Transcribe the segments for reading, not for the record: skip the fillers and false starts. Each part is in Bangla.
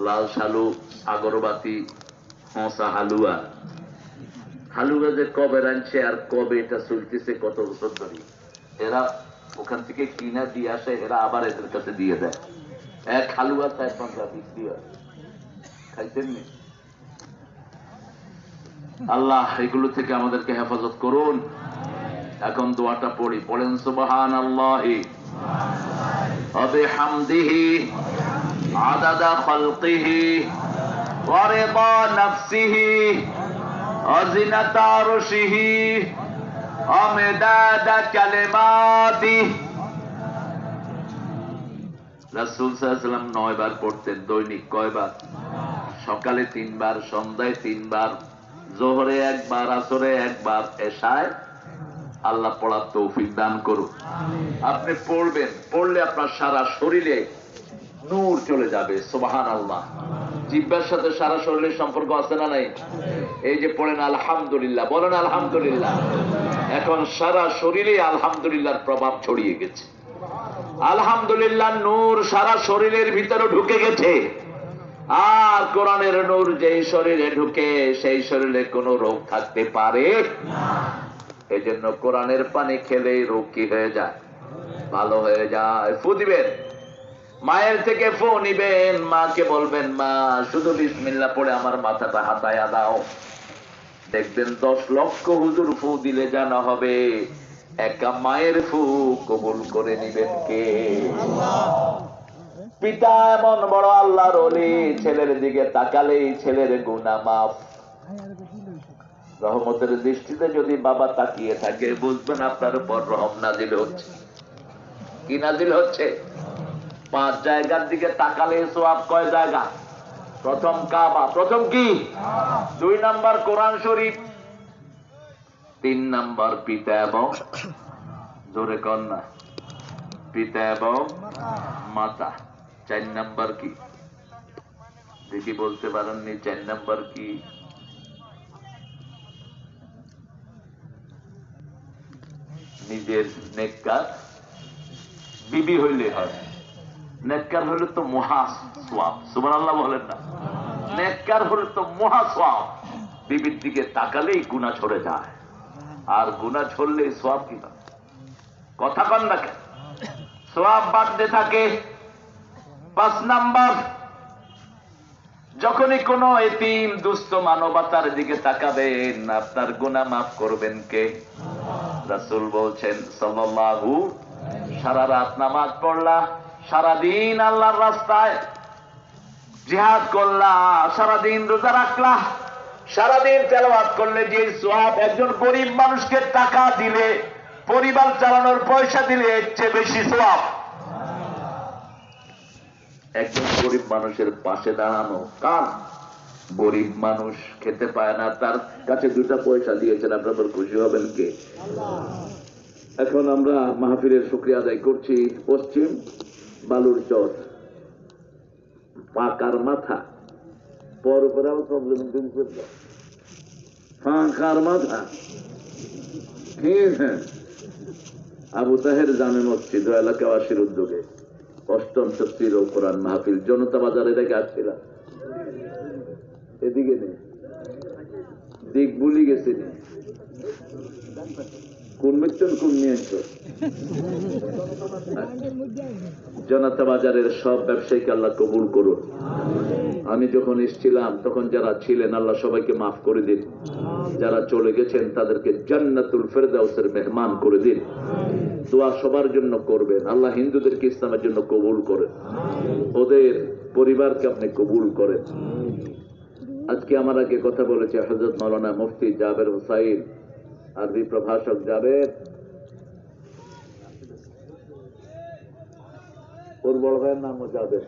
লাল শালু, আগরবাতি, হসা হালুয়া। হালুয়া যে কবে আনছে আর কবে এটা চলতেছে কত বছর ধরে, এরা ওখান থেকে কিনা দিয়ে আসে, এরা আবার এদের কাছে দিয়ে দেয়। এক হালুয়া 4-5 বিক্রি হয়। খাইতেন নি? আল্লাহ এগুলো থেকে আমাদেরকে হেফাজত করুন। এখন দোয়াটা পড়ি, পড়েন সুবহানাল্লাহি ওয়া বিহামদিহি আদাদা খালকিহি ওয়া রিদা নাফসিহি ওয়া জিনাতা আরশিহি ওয়া মিদাদা কালিমাতিহি। রাসূল সাল্লাল্লাহু আলাইহি ওয়াসাল্লাম 9 বার পড়তেন দৈনিক। কয়বার? সকালে 3 বার, সন্ধ্যায় 3 বার, জোহরে 1 বার, আসরে 1 বার, এশায়। আল্লাহ পড়ার তৌফিক দান করুন। আপনি পড়বেন, পড়লে আপনার সারা শরীরে নূর চলে যাবে। সুবহানাল্লাহ। জিহ্বার সাথে সারা শরীরের সম্পর্ক আছে না নাই? এই যে পড়েন আলহামদুলিল্লাহ, বলেন আলহামদুলিল্লাহ, এখন সারা শরীরে আলহামদুলিল্লাহর প্রভাব ছড়িয়ে গেছে। আলহামদুলিল্লাহ নূর সারা শরীরের ভিতরে ঢুকে গেছে। আর কোরআনের নূর যেই শরীরে ঢুকে সেই শরীরে কোনো রোগ থাকতে পারে না। এই জন্য কোরআনের পানি খেলেই রোগ কি হয়ে যায়? ভালো হয়ে যায়। ফু দিবেন, মায়ের থেকে ফু নিবেন, মাকে বলবেন মা শুধু বিসমিল্লাহ পড়ে আমার মাথাটা হাতায়া দাও। দেখবেন 10 লক্ষ হুজুর ফু দিলে জানা হবে একা মায়ের ফু কবুল করে নিবেন কে? পিতা এমন বড় আল্লাহর ওলি, ছেলের দিকে তাকালেই ছেলের গুনাহ মাফ। রহমতের দৃষ্টিতে যদি বাবা তাকিয়ে থাকে বুঝবেন আপনার উপর রহম নাজিল হচ্ছে। কি নাজিল হচ্ছে? 5 জায়গার দিকে তাকালে সওয়াব কয় জায়গা? প্রথম কাবা, প্রথম কি? 2 নাম্বার কোরআন শরীফ, 3 নাম্বার পিতা এবং জোরে কন্যা, পিতা এবং মাতা। 4 নাম্বার কি? দেখি বলতে পারেননি 4 নাম্বার কি? নিজের নেককার বিবি হইলে হয়। নেককার হলে তো মহা সওয়াব। সুবহানাল্লাহ বলেন না? নেককার হলে তো মহা সওয়াব। বিবির দিকে তাকালেই গুনাহ ঝরে যায়, আর গুনাহ ঝরলেই সওয়াব কি হয়? কথা কন না কেন? সওয়াব বাড়তে থাকে। 5 নাম্বার, যখনই কোন এতিম দুস্থ মানবতার দিকে তাকাবেন আপনার গুনাহ মাফ করবেন কে? রাসূল বলছেন সাল্লাল্লাহু, সারা রাত নামাজ পড়লা, সারাদিন আল্লাহর রাস্তায় জিহাদ করলা, সারাদিন রোজা রাখলা, সারাদিন তেলাওয়াত করলে যে সওয়াব একজন গরিব মানুষকে টাকা দিলে, পরিবার চালানোর পয়সা দিলে এর চেয়ে বেশি সওয়াব। একজন গরিব মানুষের পাশে দাঁড়ানো। কার? গরিব মানুষ খেতে পায় না, তার কাছে 2টা পয়সা দিয়েছেন, আপনার খুশি হবেন কে? এখন আমরা মাহফিলের শুকরিয়া আদায় করছি। পশ্চিম বালুর চর, পাকার মাথা, পরপরাও প্রবলেম ফাঁকার মাথা, হ্যাঁ, আবু তাহের জামে মসজিদ এলাকাবাসীর উদ্যোগে 8ম তাফসীর ও কোরআন মাহফিল জনতা বাজারে রেখে আসছিলাম। এদিকে নেই, দিক ভুলি গেছি, কোন মিত্র কোন নিয়ে জনতা বাজারের সব ব্যবসায়ীকে আল্লাহ কবুল করুন। আমি যখন এসেছিলাম তখন যারা ছিলেন আল্লাহ সবাইকে মাফ করে দিন, যারা চলে গেছেন তাদেরকে জান্নাতুল ফেরদাউসের মেহমান করে দিন। দোয়া সবার জন্য করবেন, আল্লাহ হিন্দুদেরকে ইসলামের জন্য কবুল করেন, ওদের পরিবারকে আপনি কবুল করেন। আজকে আমার আগে কথা বলেছে হযরত মাওলানা মুফতি জাবের হুসাইন, আরবি প্রভাষক জাবের, ওর বড় ভাইয়ের নাম জাবের,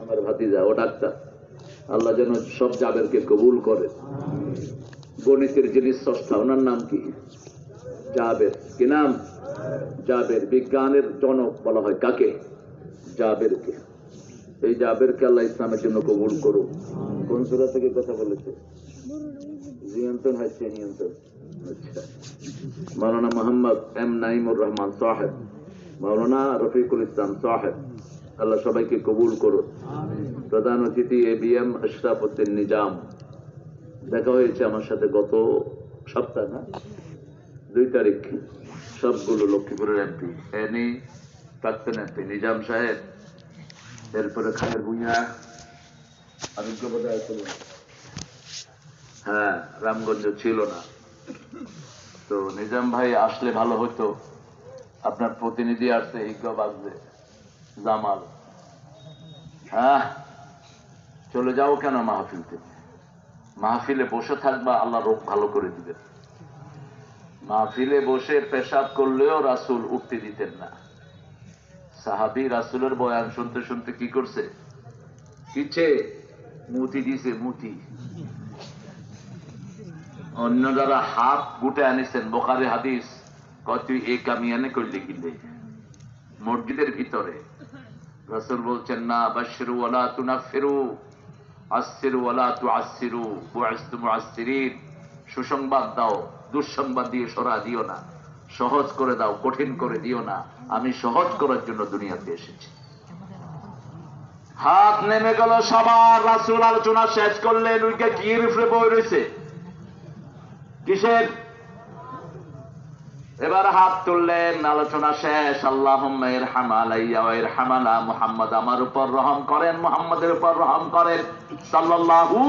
আমার ভাতিজা, ও ডাক্তার। আল্লাহ যেন সব জাবেরকে কবুল করে। গণিতের যিনি স্রষ্টা ওনার নাম কি? জাবের। কি নাম? জাবের। বিজ্ঞানের জনক বলা হয় কাকে? জাবেরকে। এই জাবেরকে আল্লাহ ইসলামের জন্য কবুল করুন। কোন সূরা থেকে কথা বলেছে? নিয়ন্ত্রণ হচ্ছে নিয়ন্ত্রণ। আচ্ছা, মাওলানা মোহাম্মদ এম নাইমুর রহমান সাহেব, মাওলানা রফিকুল ইসলাম সাহেব, আল্লাহ সবাইকে কবুল করুন। প্রধান অতিথি ABM আশরাফ উদ্দিন নিজাম, দেখা হয়েছে আমার সাথে গত সপ্তাহ না 2 তারিখ, সবগুলো লক্ষ্মীপুরের MP, এনি প্রাক্তন MP নিজাম সাহেব, এরপরে খালের ভুঁইয়া, আরোগ্য বোধহয় ছিল, হ্যাঁ রামগঞ্জ ছিল না। তো নিজাম ভাই আসলে ভালো হতো। আপনার প্রতিনিধি আসছে হিজ্ঞবাজে জামাল, হ্যাঁ চলে যাও কেন মাহফিল থেকে? মাহফিলে বসে থাকবা, আল্লাহ রোগ ভালো করে দিবেন। মাহফিলে বসে পেশাব করলেও রাসূল উঠতে দিতেন না। সাহাবী রাসূলের বয়ান শুনতে শুনতে কি করছে? পিছে মুতি দিছে, মুতি। অন্য যারা হাত গুটে আনিছেন, বুখারী হাদিস, কয় তুই এই কামিয়ানে করলি কিলে মসজিদের ভিতরে? রাসূল বলছেন না, বাশিরু ওয়ালা তুনাফিরু, আসসিরু ওয়ালা তুআসসিরু, বুইসতু মুআসসিরিন। সুসংবাদ দাও, দুঃসংবাদ দিয়ে সরা দিও না। সহজ করে দাও, কঠিন করে দিও না। আমি সহজ করার জন্য দুনিয়াতে এসেছি। হাত নেমে গেল সবার। রাসূল আলোচনা শেষ করলেন, উইকে কি রিফরে বই রয়েছে কিসের? এবার হাত তুললেন, আলোচনা শেষ। আল্লাহুম্মা ইরহাম আলাইয়া ওয়া ইরহাম আলা মুহাম্মদ, আমার উপর রহম করেন, মুহাম্মাদের উপর রহম করেন সাল্লাল্লাহু।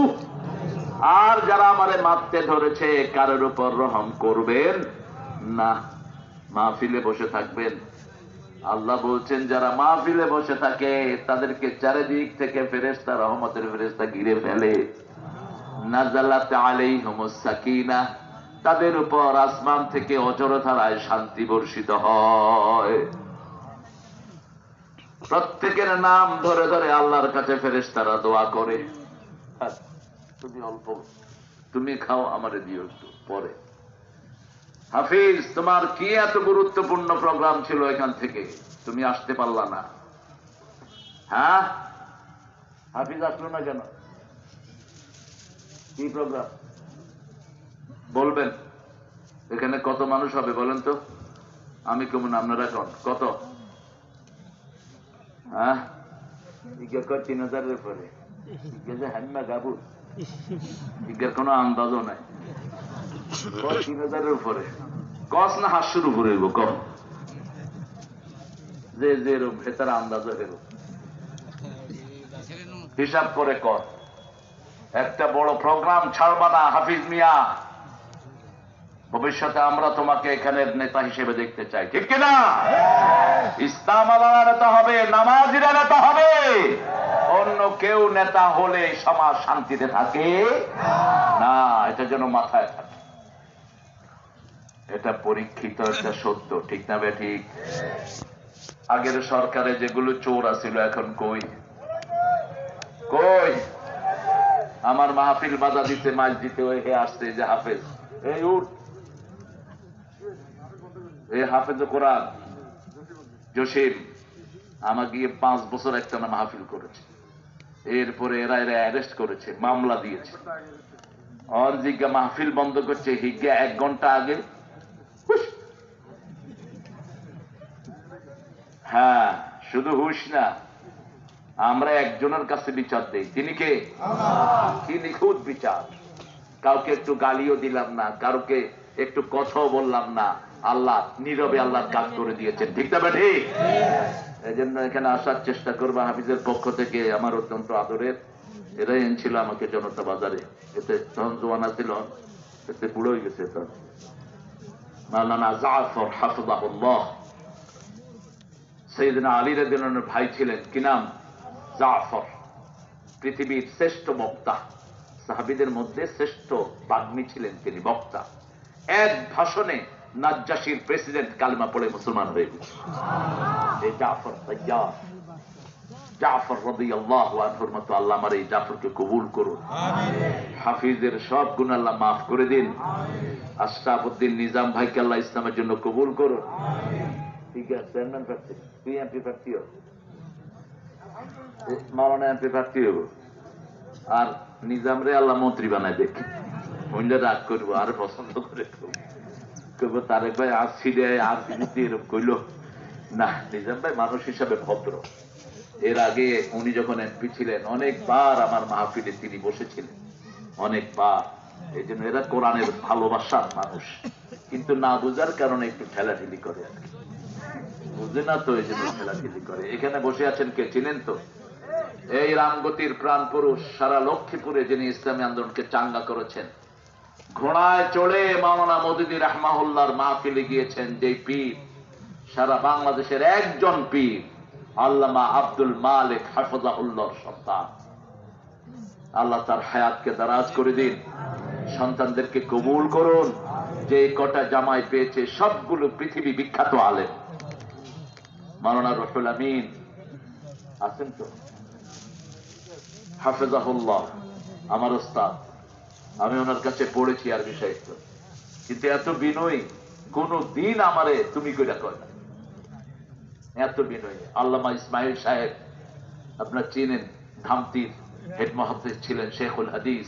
আর যারা আমারে মারতে ধরেছে কারোর উপর রহম করবেন না, মাহফিলে বসে থাকবেন। আল্লাহ বলছেন যারা মাহফিলে বসে থাকে তাদেরকে চারিদিক থেকে ফেরেশতা, রহমতের ফেরেশতা ঘিরে ফেলে। নাযালাত আলাইহিমুস সাকিনাহ, তাদের উপর আসমান থেকে অজরধারায় শান্তি বর্ষিত হয়। প্রত্যেকের নাম ধরে ধরে আল্লাহর কাছে ফেরেশতারা দোয়া করে, তুমি অল্প, তুমি খাও, আমারে দিও একটু পরে। হাফিজ, তোমার কি এত গুরুত্বপূর্ণ প্রোগ্রাম ছিল, এখান থেকে তুমি আসতে পারলা না? হ্যাঁ, হাফিজ আসলো না কেন? কি প্রোগ্রাম বলবেন? এখানে কত মানুষ হবে বলেন তো? আমি কেমন, আপনারা কোন কত? হ্যাঁ, 3000-এর পরে হান্না গাবু, ইগের কোনো আন্দাজও নাই। 3000-এর উপরে কস না হাস শুরু করে কম, যে যেরম ভেতর আন্দাজও হেরো হিসাব করে কর। একটা বড় প্রোগ্রাম ছাড়বা না হাফিজ মিয়া। ভবিষ্যতে আমরা তোমাকে এখানের নেতা হিসেবে দেখতে চাই, ঠিক কিনা? ইসলাম আলাদা নেতা হবে, নামাজিরা নেতা হবে। অন্য কেউ নেতা হলে সমাজ শান্তিতে থাকে না, এটা যেন মাথায় থাকে। এটা পরীক্ষিত একটা সত্য, ঠিক না বে ঠিক? আগের সরকারে যেগুলো চোর আছিল এখন কই কই? আমার মাহফিল বাধা দিতে, মাছ দিতে ওই হে আসছে যে হাফেজ, এই উঠ, এই হাফেজ কোরআন জসিম আমাকে গিয়ে 5 বছর একটা মাহফিল করেছে। এরপরে এরা অ্যারেস্ট করেছে, মামলা দিয়েছে। আর জিজ্ঞা মাহফিল বন্ধ করছে, হিজ্ঞা 1 ঘন্টা আগে। হ্যাঁ, শুধু হুশ না, আমরা একজনের কাছে বিচার দেই, তিনি কে? কি নিখুঁত বিচার। কাউকে একটু গালিও দিলাম না, কাউকে একটু কথাও বললাম না। আল্লাহ নীরবে আল্লাহর কাজ করে দিয়েছেন, ঠিক না ঠিক? এই জন্য এখানে আসার চেষ্টা করবো। হাফিজের পক্ষ থেকে আমার অত্যন্ত আদরের, এরাই এনেছিল আমাকে জনতা বাজারে। এতে তখন জোয়ানা ছিল, এতে বুড়ো হয়ে গেছে। তখন মাওলানা জাফর হাফিজাহুল্লাহ, সাইয়েদনা আলী রাদিয়াল্লাহু আনহুর ভাই ছিলেন। কি নাম? জাফর। পৃথিবীর শ্রেষ্ঠ বক্তা, সাহাবীদের মধ্যে শ্রেষ্ঠ বাগ্মী ছিলেন তিনি, বক্তা। এক ভাষণে নাজ্জাশীর প্রেসিডেন্ট কালিমা পড়ে মুসলমান হয়ে গেছে। এই জাফর তাইয়ার, জাফর রাদিয়াল্লাহু আনহুর মতো আল্লাহ আমার এই জাফরকে কবুল করুন। হাফিজের সব গুনাহ আল্লাহ মাফ করে দিন। আশরাফ উদ্দিন নিজাম ভাইকে আল্লাহ ইসলামের জন্য কবুল করুন। ঠিক আছে, চেয়ারম্যান প্রার্থী, তুই এমপি প্রার্থী হো, মাওলানা এমপি প্রার্থী হবো। আর নিজাম রে আল্লাহ মন্ত্রী বানায় দেখি, মহিলা রাগ করবো, আর পছন্দ করে করবো। তারেক ভাই আর ছিড়ে আর এরকম কইল না, নিজাম ভাই মানুষ হিসাবে ভদ্র, এর আগে উনি যখন এমপি ছিলেন অনেকবার আমার মাহফিলে তিনি বসেছিলেন, অনেকবার। এই জন্য এরা কোরআনের ভালোবাসার মানুষ, কিন্তু না বুঝার কারণে একটু ঠেলাঠেলি করে আর কি, বুঝে না তো এই জন্য ঠেলাঠেলি করে। এখানে বসে আছেন কে চিনেন তো? এই রামগতির প্রাণ পুরুষ, সারা লক্ষ্মীপুরে যিনি ইসলামী আন্দোলনকে চাঙ্গা করেছেন, ঘোড়ায় চড়ে মাওলানা মওদুদী রাহমাহুল্লাহর মাহফিলে গিয়েছেন যে পীর, সারা বাংলাদেশের একজন পীর, আল্লামা আব্দুল মালিক হাফিজাহুল্লাহর সন্তান। আল্লাহ তার হায়াতকে দারাজ করে দিন, সন্তানদেরকে কবুল করুন। যে কটা জামাই পেয়েছে সবগুলো পৃথিবী বিখ্যাত আলেম। মাওলানা রুহুল আমিন আছেন তো, হাফিজাহুল্লাহ আমার ওস্তাদ, আমি ওনার কাছে পড়েছি আরবি সাহিত্য, কিন্তু এত বিনয়ী কোন দিন আমারে তুমি কইরা কয় না, এত বিনয়ী। আল্লামা ইসমাইল সাহেব আপনারা চিনেন, ধামতির হেড মুহাদ্দিস ছিলেন, শেখুল হাদিস।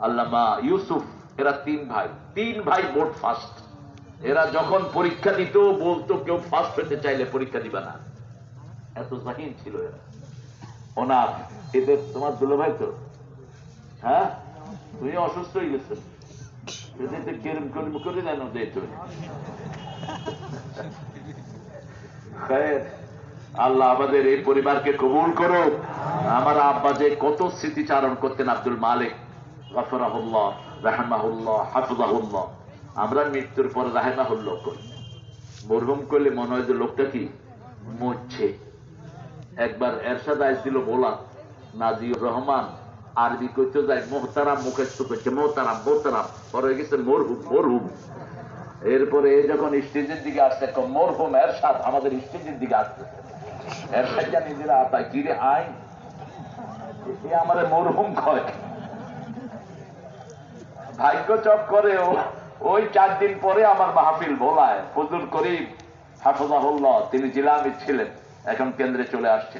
আল্লামা ইউসুফ, এরা তিন ভাই বোর্ড ফার্স্ট। এরা যখন পরীক্ষা দিত বলতো কেউ ফার্স্ট হতে চাইলে পরীক্ষা দিবা না, এত জাহিন ছিল এরা। ওনার এদের তোমার দুলো ভাই তো, হ্যাঁ তুমি অসুস্থ হয়ে গেছেন, কেরম করিম করে জানো যে আল্লাহ আমাদের এই পরিবারকে কবুল করো। আমার আব্বা যে কত স্মৃতিচারণ করতেন আব্দুল মালিক গফরাহুল্লাহ রাহমাহুল্লাহ হাফিজাহুল্লাহ, আমরা মৃত্যুর পরে রাহমাহুল্লাহ করি, মরহুম করলে মনে হয় যে লোকটা কি মরছে। একবার এরশাদ আইছিল বলা, নাজিউর রহমান আরবি করতে যায়, মোহতারাম মুখস্থ করছে, মোহতারাম মোহতারাম, পরে হয়ে গেছে মরহুম মরহুম। এরপরে যখন স্টেজের দিকে আসছে মরহুম এরশাদ আমাদের স্টেজের দিকে আসতেছে, এরশাদ যা নিজেরা আতায় কিরে আই আমাদের মরহুম কয়। ভাগ্য চক করে ওই 4 দিন পরে আমার মাহফিল ভোলায় ফজল করিম হাফিজাহুল্লাহ, তিনি জেলা আমির ছিলেন, এখন কেন্দ্রে চলে আসছে।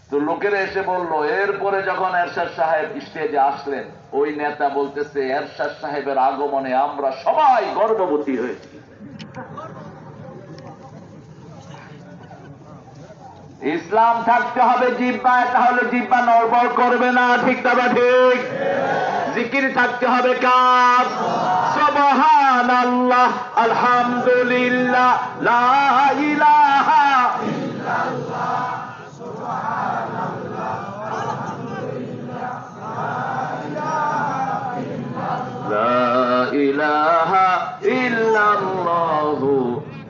তো লোকেরা এসে বললো, এরপরে যখন এরশাদ সাহেব স্টেজে আসলেন, ওই নেতা বলতেছে এরশাদ সাহেবের আগমনে আমরা সবাই গর্ভবতী হয়েছি। ইসলাম থাকতে হবে জিহ্বায়, তাহলে জিহ্বা নড়বড় করবে না, ঠিক তবে ঠিক। জিকির থাকতে হবে কার? সুবহানাল্লাহ, আলহামদুলিল্লাহ, লা ইলাহা ইল্লাল্লাহ, সুবহানাল্লাহ, আলহামদুলিল্লাহ, লা ইলাহা ইল্লাল্লাহ,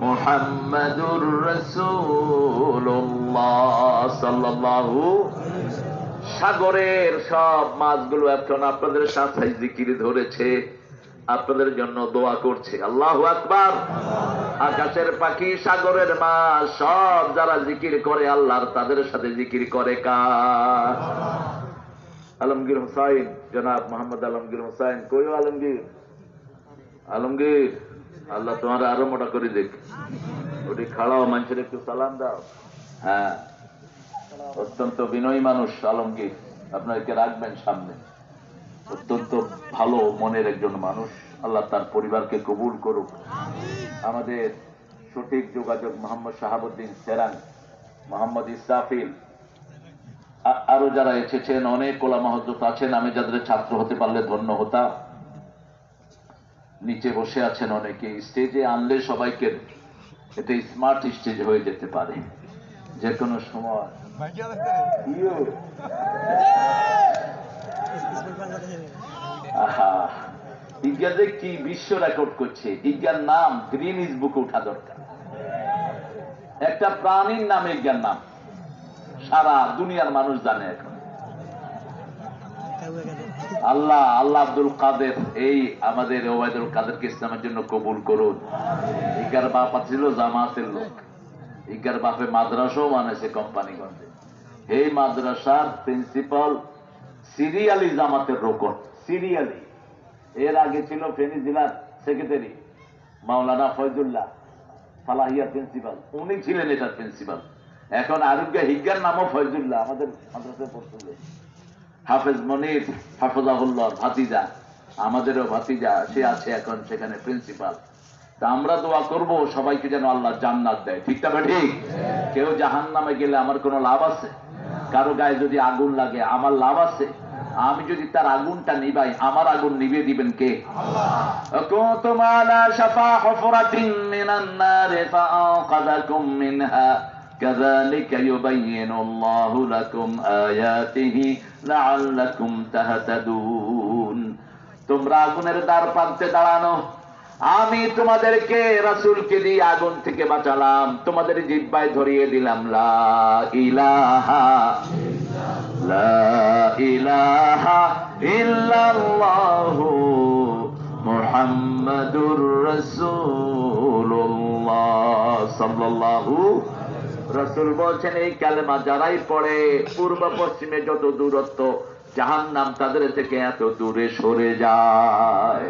মুহাম্মাদুর রাসূলুল্লাহ সাল্লাল্লাহু। সাগরের সব মাছগুলো এখন আপনাদের সাথে জিকির ধরেছে, আপনাদের জন্য দোয়া করছে। আল্লাহু আকবার। আকাশের পাখি, সাগরের মাছ সব যারা জিকির করে আল্লাহর, তাদের সাথে জিকির করে কার? আলমগীর হুসাইন, জনাব মোহাম্মদ আলমগীর হুসাইন। কইও আলমগীর, আলমগীর আল্লাহ তোমার আরো মোটা করে দেখ। ওটি খাড়াও, মানুষের একটু সালাম দাও। হ্যাঁ, অত্যন্ত বিনয়ী মানুষ আলমগীর, আপনাকে রাখবেন সামনে। অত্যন্ত ভালো মনের একজন মানুষ, আল্লাহ তার পরিবারকে কবুল করুক। আমাদের সঠিক যোগাযোগ মোহাম্মদ শাহাবুদ্দিন সেরান, মোহাম্মদ ইসরাফিল, আরো যারা এসেছেন, অনেক ওলামা হযরত আছেন, আমি যাদের ছাত্র হতে পারলে ধন্য হতাম। নিচে বসে আছেন অনেকে, স্টেজে আনলে সবাইকে এটা স্মার্ট স্টেজ হয়ে যেতে পারে যে কোনো সময়। ইজ্ঞাতে কি বিশ্ব রেকর্ড করছে, ইজ্ঞার নাম গ্রিনিজ বুকে উঠা দরকার। একটা প্রাণীর নাম ইজ্ঞার নাম, সারা দুনিয়ার মানুষ জানে এখন। আল্লাহ আল্লাহ আব্দুল কাদের, এই আমাদের ওবায়দুল কাদেরকে ইসলামের জন্য কবুল করুন। ইজ্ঞার বাপ ছিল জামাতের লোক, ইজ্ঞার বাপে মাদ্রাসাও বানাইছে কোম্পানিগঞ্জে। এই মাদ্রাসার প্রিন্সিপাল সিরিয়ালি জামাতের রোকন, সিরিয়ালি। এর আগে ছিল ফেনী জেলার সেক্রেটারি মাওলানা ফয়জুল্লাহ ফালাহিয়া প্রিন্সিপাল, উনি ছিলেন এটার প্রিন্সিপাল। এখন আরোগ্য হিজ্ঞার নামও ফয়জুল্লাহ, আমাদের মাদ্রাসায় পড়তে। হাফেজ মনির হাফিজাহুল্লাহ ভাতিজা, আমাদেরও ভাতিজা, সে আছে এখন সেখানে প্রিন্সিপাল। তা আমরা দোয়া করব সবাইকে যেন আল্লাহ জান্নাত দেয়, ঠিক তবে ঠিক। কেউ জাহান্নামে গেলে আমার কোনো লাভ আছে? কারো গায়ে যদি আগুন লাগে আমার লাভ আছে? আমি যদি তার আগুনটা নিবাই, আমার আগুন নিভিয়ে দিবেন কে? কুনতুম আলা শাফা হুফরাতিন মিনান নার ফাআনকাযাকুম মিনহা কাযালিকা ইউবাইয়িনুল্লাহু লাকুম আয়াতিহি লাআল্লাকুম তাহতাদুন। তোমরা আগুনের দ্বার প্রান্তে দাঁড়ানো, আমি তোমাদেরকে রাসূলকে দিয়ে আগুন থেকে বাঁচালাম, তোমাদের জিহ্বায় ধরিয়ে দিলাম লা ইলাহা ইল্লাল্লাহু মুহাম্মাদুর রাসূলুল্লাহ সাল্লাল্লাহু। রাসূল বলছেন এই কালেমা যারাই পড়ে পূর্ব পশ্চিমে যত দূরত্ব, জাহান্নাম তাদের থেকে এত দূরে সরে যায়।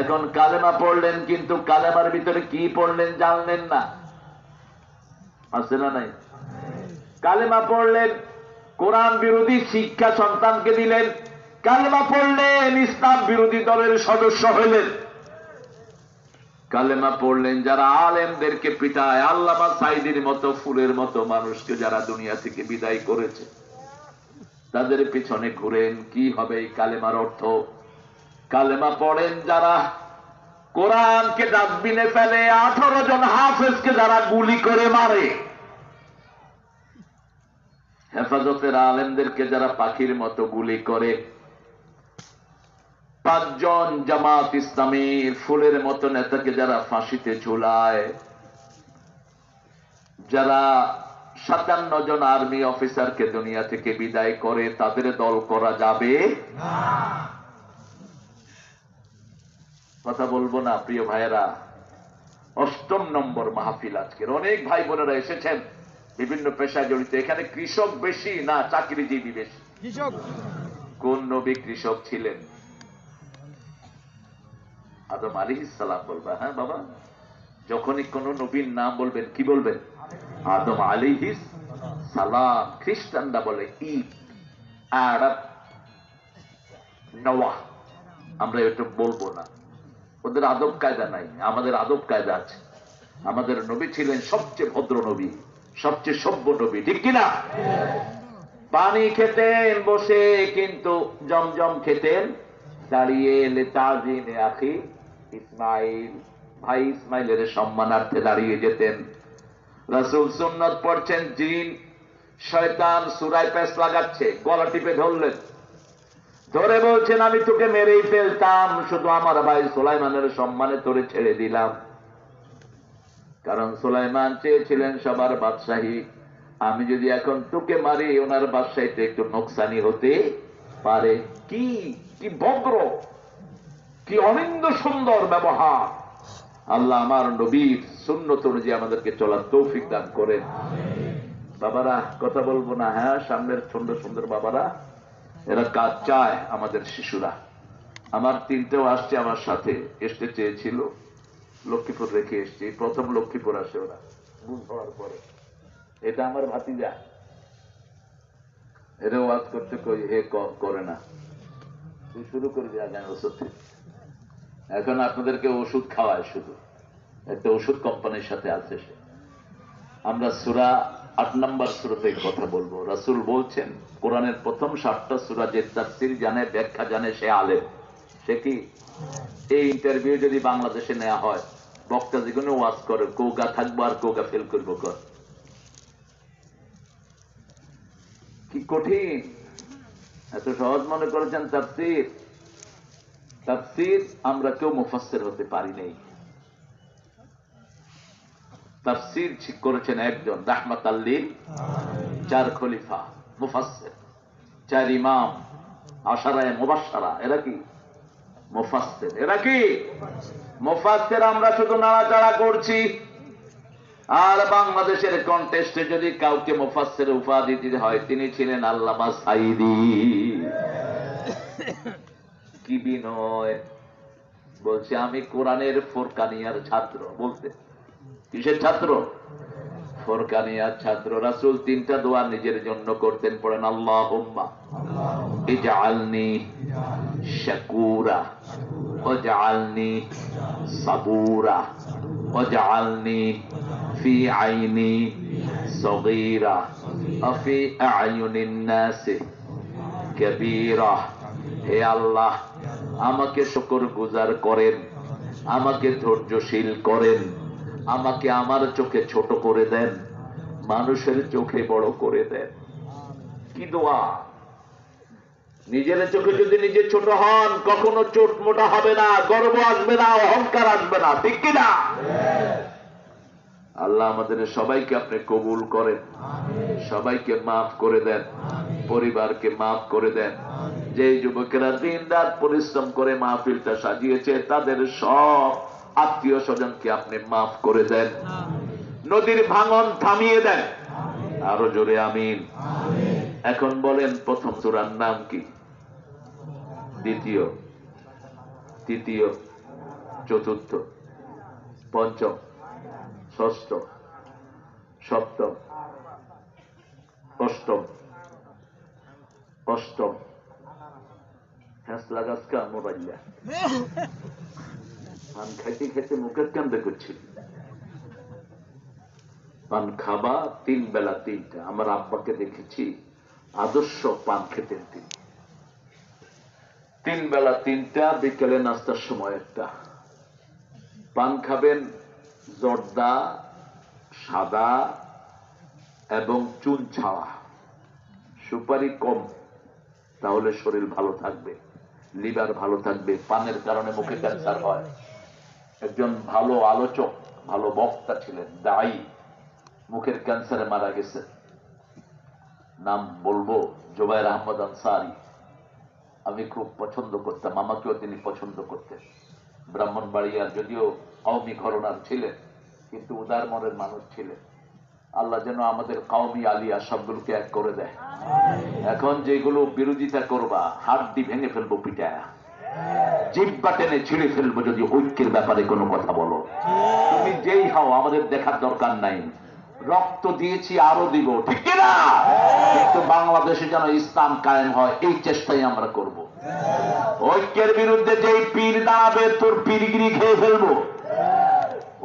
এখন কালেমা পড়লেন, কিন্তু কালেমার ভিতরে কি পড়লেন জানলেন না, আছে না নাই? কালেমা পড়লেন, কোরআন বিরোধী শিক্ষা সন্তানকে দিলেন। কালেমা পড়লেন, ইসলাম বিরোধী দলের সদস্য হইলেন। কালেমা পড়লেন, যারা আলেমদেরকে পিটায়, আল্লামা সাইদির মতো ফুলের মতো মানুষকে যারা দুনিয়া থেকে বিদায় করেছে, তাদের পিছনে ঘুরেন। কি হবে এই কালেমার অর্থ? কালেমা পড়েন যারা, কোরআনকে ডাস্টবিনে ফেলে, 18 জন হাফেজকে যারা গুলি করে মারে, হেফাজতের আলেমদেরকে যারা পাখির মতো গুলি করে, 5 জন জামাত ইসলামীর ফুলের মতো নেতাকে যারা ফাঁসিতে ঝুলায়, যারা 57 জন আর্মি অফিসারকে দুনিয়া থেকে বিদায় করে, তাদের দল করা যাবে না। কথা বলবো না প্রিয় ভাইয়েরা? 8ম নম্বর মাহফিল আজকের। অনেক ভাই বোনেরা এসেছেন বিভিন্ন পেশায় জড়িত। এখানে কৃষক বেশি না চাকরিজীবী বেশি? কৃষক। কোন নবী কৃষক ছিলেন? আদম আলাইহিস সালাম বলবা। হ্যাঁ বাবা, যখনই কোন নবীর নাম বলবেন কি বলবেন? আদম আলাইহিস সালাম। খ্রিস্টানরা বলে ঈদ, আরব, নোয়াহ। আমরা এটা বলবো না, ওদের আদব কায়দা নাই, আমাদের আদব কায়দা আছে। আমাদের নবী ছিলেন সবচেয়ে ভদ্র নবী, সবচেয়ে সভ্য নবী, ঠিক কিনা? পানি খেতেন বসে, কিন্তু জমজম খেতেন দাঁড়িয়ে। লিতাজিমে আখি ইসমাইল, ভাই ইসমাইলের সম্মানার্থে দাঁড়িয়ে যেতেন। রাসূল সুন্নাত পড়ছেন, জিন শয়তান সূরায় পেশ লাগাচ্ছে, গলা টিপে ধরলেন, ধরে বলছেন আমি তোকে মেরেই ফেলতাম, শুধু আমার ভাই সুলাইমানের সম্মানে তোরে ছেড়ে দিলাম। কারণ সুলাইমান চেয়েছিলেন সবার বাদশাহী, আমি যদি এখন তোকে মারি ওনার বাদশাহীতে একটু নোকসানি হতে পারে। কি কি ভদ্র, কি অনিন্দ সুন্দর ব্যবহার! আল্লাহ আমার নবীর সুন্নত অনুযায়ী আমাদেরকে চলার তৌফিক দান করেন। বাবারা, কথা বলবো না? হ্যাঁ, সামনের সুন্দর সুন্দর বাবারা, এরা কাজ চায়। আমাদের শিশুরা, আমার 3টেও আসছে, আমার সাথে আসতে চেয়েছিল, লক্ষ্মীপুর রেখে এসছে। প্রথম লক্ষ্মীপুর আসে ওরা বুঝ হওয়ার পরে। এটা আমার ভাতিজা, এরা ওয়াজ করতে কই হে করে না, তুই শুরু করবি আগামী বছর থেকে। এখন আপনাদেরকে ওষুধ খাওয়ায়, শুধু একটা ওষুধ কোম্পানির সাথে আছে সে। আমরা সূরা 8 নম্বর সূরাতে কথা বলবো। রাসূল বলছেন, কোরআনের প্রথম 7টা সূরা যে তাফসীর জানে, ব্যাখ্যা জানে, সে আলেম। সে কি? এই ইন্টারভিউ যদি বাংলাদেশে নেওয়া হয়, বক্তা যেগুলো ওয়াজ করে, কোগা থাকবো আর কোগা ফেল করবো। কি কঠিন! এত সহজ মনে করেছেন তাফসীর? তাফসীর আমরা কেউ মুফাসসির হতে পারি নাই। তাফসীর করেছেন একজন, রাহমাতাল লিল 4 খলিফা মুফাসসির, 4 ইমাম, আশারায়ে মুবাশশারা। এরা কি মুফাসসির? এরা কি মুফাসসির? আমরা শুধু নাড়াচাড়া করছি। আর বাংলাদেশের কন্টেস্টে যদি কাউকে মুফাসসির উপাধি দিতে হয়, তিনি ছিলেন আল্লামা সাঈদী। কি বিনয়! বলছে আমি কোরআনের ফুরকানিয়ার ছাত্র। বলতে কিসের ছাত্র? ফুরকানিয়ার ছাত্র। রাসূল 3টা দোয়া নিজের জন্য করতেন, পড়েন আল্লাহুম্মা ইজআলনি শাকুরা ওয়াজআলনি সাবুরা ওয়াজআলনি ফি আইনি সগীরা আফি আয়ুনিন নাস কাবীরা। হে আল্লাহ, আমাকে শুকরগুজার করেন, আমাকে ধৈর্যশীল করেন, আমাকে আমার চোখে ছোট করে দেন, মানুষের চোখে বড় করে দেন। কি দোয়া! নিজের চোখে যদি নিজে ছোট হন, কখনো চোট মোটা হবে না, গর্ব আসবে না, অহংকার আসবে না, ঠিক কিনা? আল্লাহ আমাদের সবাইকে আপনি কবুল করেন, সবাইকে মাফ করে দেন, পরিবারকে মাফ করে দেন। যে যুবকেরা দিন রাত পরিশ্রম করে মাহফিলটা সাজিয়েছে, তাদের সব আত্মীয় স্বজনকে আপনি মাফ করে দেন, নদীর ভাঙন থামিয়ে দেন। আরো জোরে আমিন। এখন বলেন, প্রথম সূরার নাম কি? দ্বিতীয়, তৃতীয়, চতুর্থ, পঞ্চম, ষষ্ঠ, সপ্তম, অষ্টম, অষ্টম। হ্যাঁসলা গাছকা মোবাইল্লা পান খাইতে খাইতে মুখের কান্দে করছিল। পান খাবা 3 বেলা 3টা। আমার আব্বাকে দেখেছি আদর্শ পান খেতেন তিনি। 3 বেলা 3টা, বিকেলে নাস্তার সময় একটা। পান খাবেন জর্দা, সাদা এবং চুন ছাড়া, সুপারি কম, তাহলে শরীর ভালো থাকবে, লিভার ভালো থাকবে। পানের কারণে মুখে ক্যান্সার হয়। একজন ভালো আলোচক, ভালো বক্তা ছিলেন, দায়ী, মুখের ক্যান্সারে মারা গেছে। নাম বলবো, জুবায়ের আহমদ আনসারী। আমি খুব পছন্দ করতাম, আমাকেও তিনি পছন্দ করতেন। ব্রাহ্মণবাড়িয়ার, যদিও কওমি ঘরানার ছিলেন, কিন্তু উদার মনের মানুষ ছিলেন। আল্লাহ যেন আমাদের কওমি আলিয়া সবগুলোকে এক করে দেয়। এখন যেগুলো বিরোধিতা করবা, হাড্ডি ভেঙে ফেলবো, পিটায়া জিহ্বা টেনে ছিঁড়ে ফেলবো যদি ঐক্যের ব্যাপারে কোনো কথা বলো। তুমি যেই হও, আমাদের দেখার দরকার নাই। রক্ত দিয়েছি, আরো দিব, ঠিক না? কিন্তু বাংলাদেশে যেন ইসলাম কায়েম হয়, এই চেষ্টাই আমরা করব। ঐক্যের বিরুদ্ধে যেই পীর দাঁড়াবে, তোর পীরগিরি খেয়ে ফেলবো।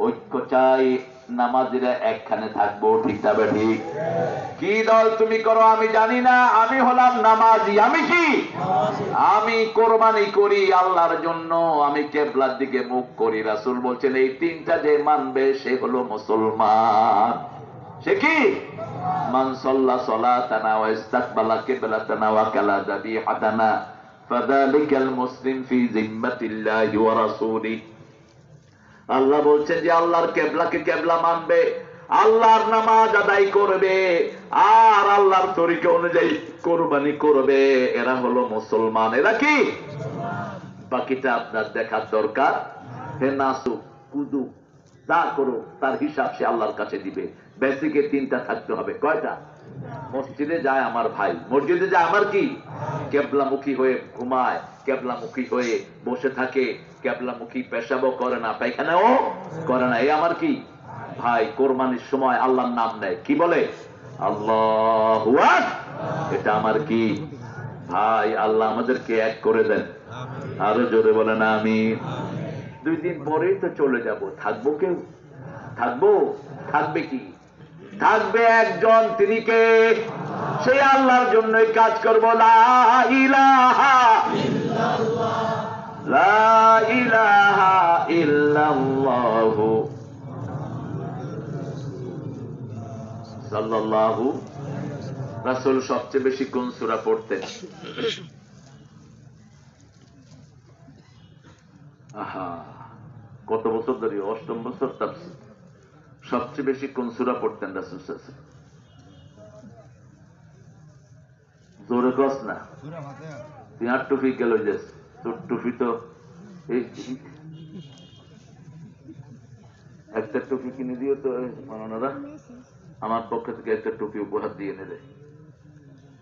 ঐক্য চাই, নামাজিরা একখানে থাকবো, ঠিক না? ঠিক। কি দল তুমি করো আমি জানি না, আমি হলাম নামাজি। আমি কি? আমি কোরবানি করি আল্লাহর জন্য, আমি কিবলার দিকে মুখ করি। রাসূল বলছেন, এই 3টা যে মানবে সে হলো মুসলমান। সে কি? মান সাল্লা সালাতানা ওয়া ইস্তাকবালা কিবলাতানা ওয়া কালা যাবিহাতানা ফাযালিকাল মুসলিম ফি জিম্মাতিল্লাহি ওয়া রাসূলিহি। আল্লাহ বলছেন যে আল্লাহর কেবলাকে কেবলা মানবে, আল্লাহর নামাজ আদায় করবে, আর আল্লাহর তরিকা অনুযায়ী কোরবানি করবে, এরা হলো মুসলমান। এরা কি? বাকিটা আপনার দেখার দরকার। হে নাসু কুদু যা করো, তার হিসাব সে আল্লাহর কাছে দিবে। বেসিকে 3টা থাকতে হবে। কয়টা? মসজিদে যায় আমার ভাই, মসজিদে যায় আমার কি? কেবলামুখী হয়ে ঘুমায়, কেবলামুখী হয়ে বসে থাকে, কেবলামুখী পেশাবও করে না, পায়খানাও করে না, এই আমার কি ভাই? কোরবানির সময় আল্লাহর নাম নেয়, কি বলে? আল্লাহু আকবার। এটা আমার কি ভাই? আল্লাহ আমাদেরকে এক করে দেন। আরো জোরে বলেন আমিন। 2 দিন পরেই তো চলে যাব, থাকবো কেউ? থাকবো? থাকবে কি? থাকবে একজন, তিনি কে? সেই আল্লাহর জন্যই কাজ করবো। লা ইলাহা ইল্লাল্লাহ, লা ইলাহা ইল্লাল্লাহু সাল্লাল্লাহু। রাসূল সবচেয়ে বেশি কোন সূরা পড়তেন? আহা, কত বছর ধরে? 8ম বছর তাফসীর। সবচেয়ে বেশি কোন সূরা পড়তেন রাসূল সাল্লাল্লাহু আলাইহি ওয়াসাল্লাম? জোরে কস না, তোমার টুপি গেল যে, তোর টুপি তো একটা টুপি কিনে দিও তো মানারা, আমার পক্ষ থেকে একটা টুপি উপহার দিয়ে নেবে।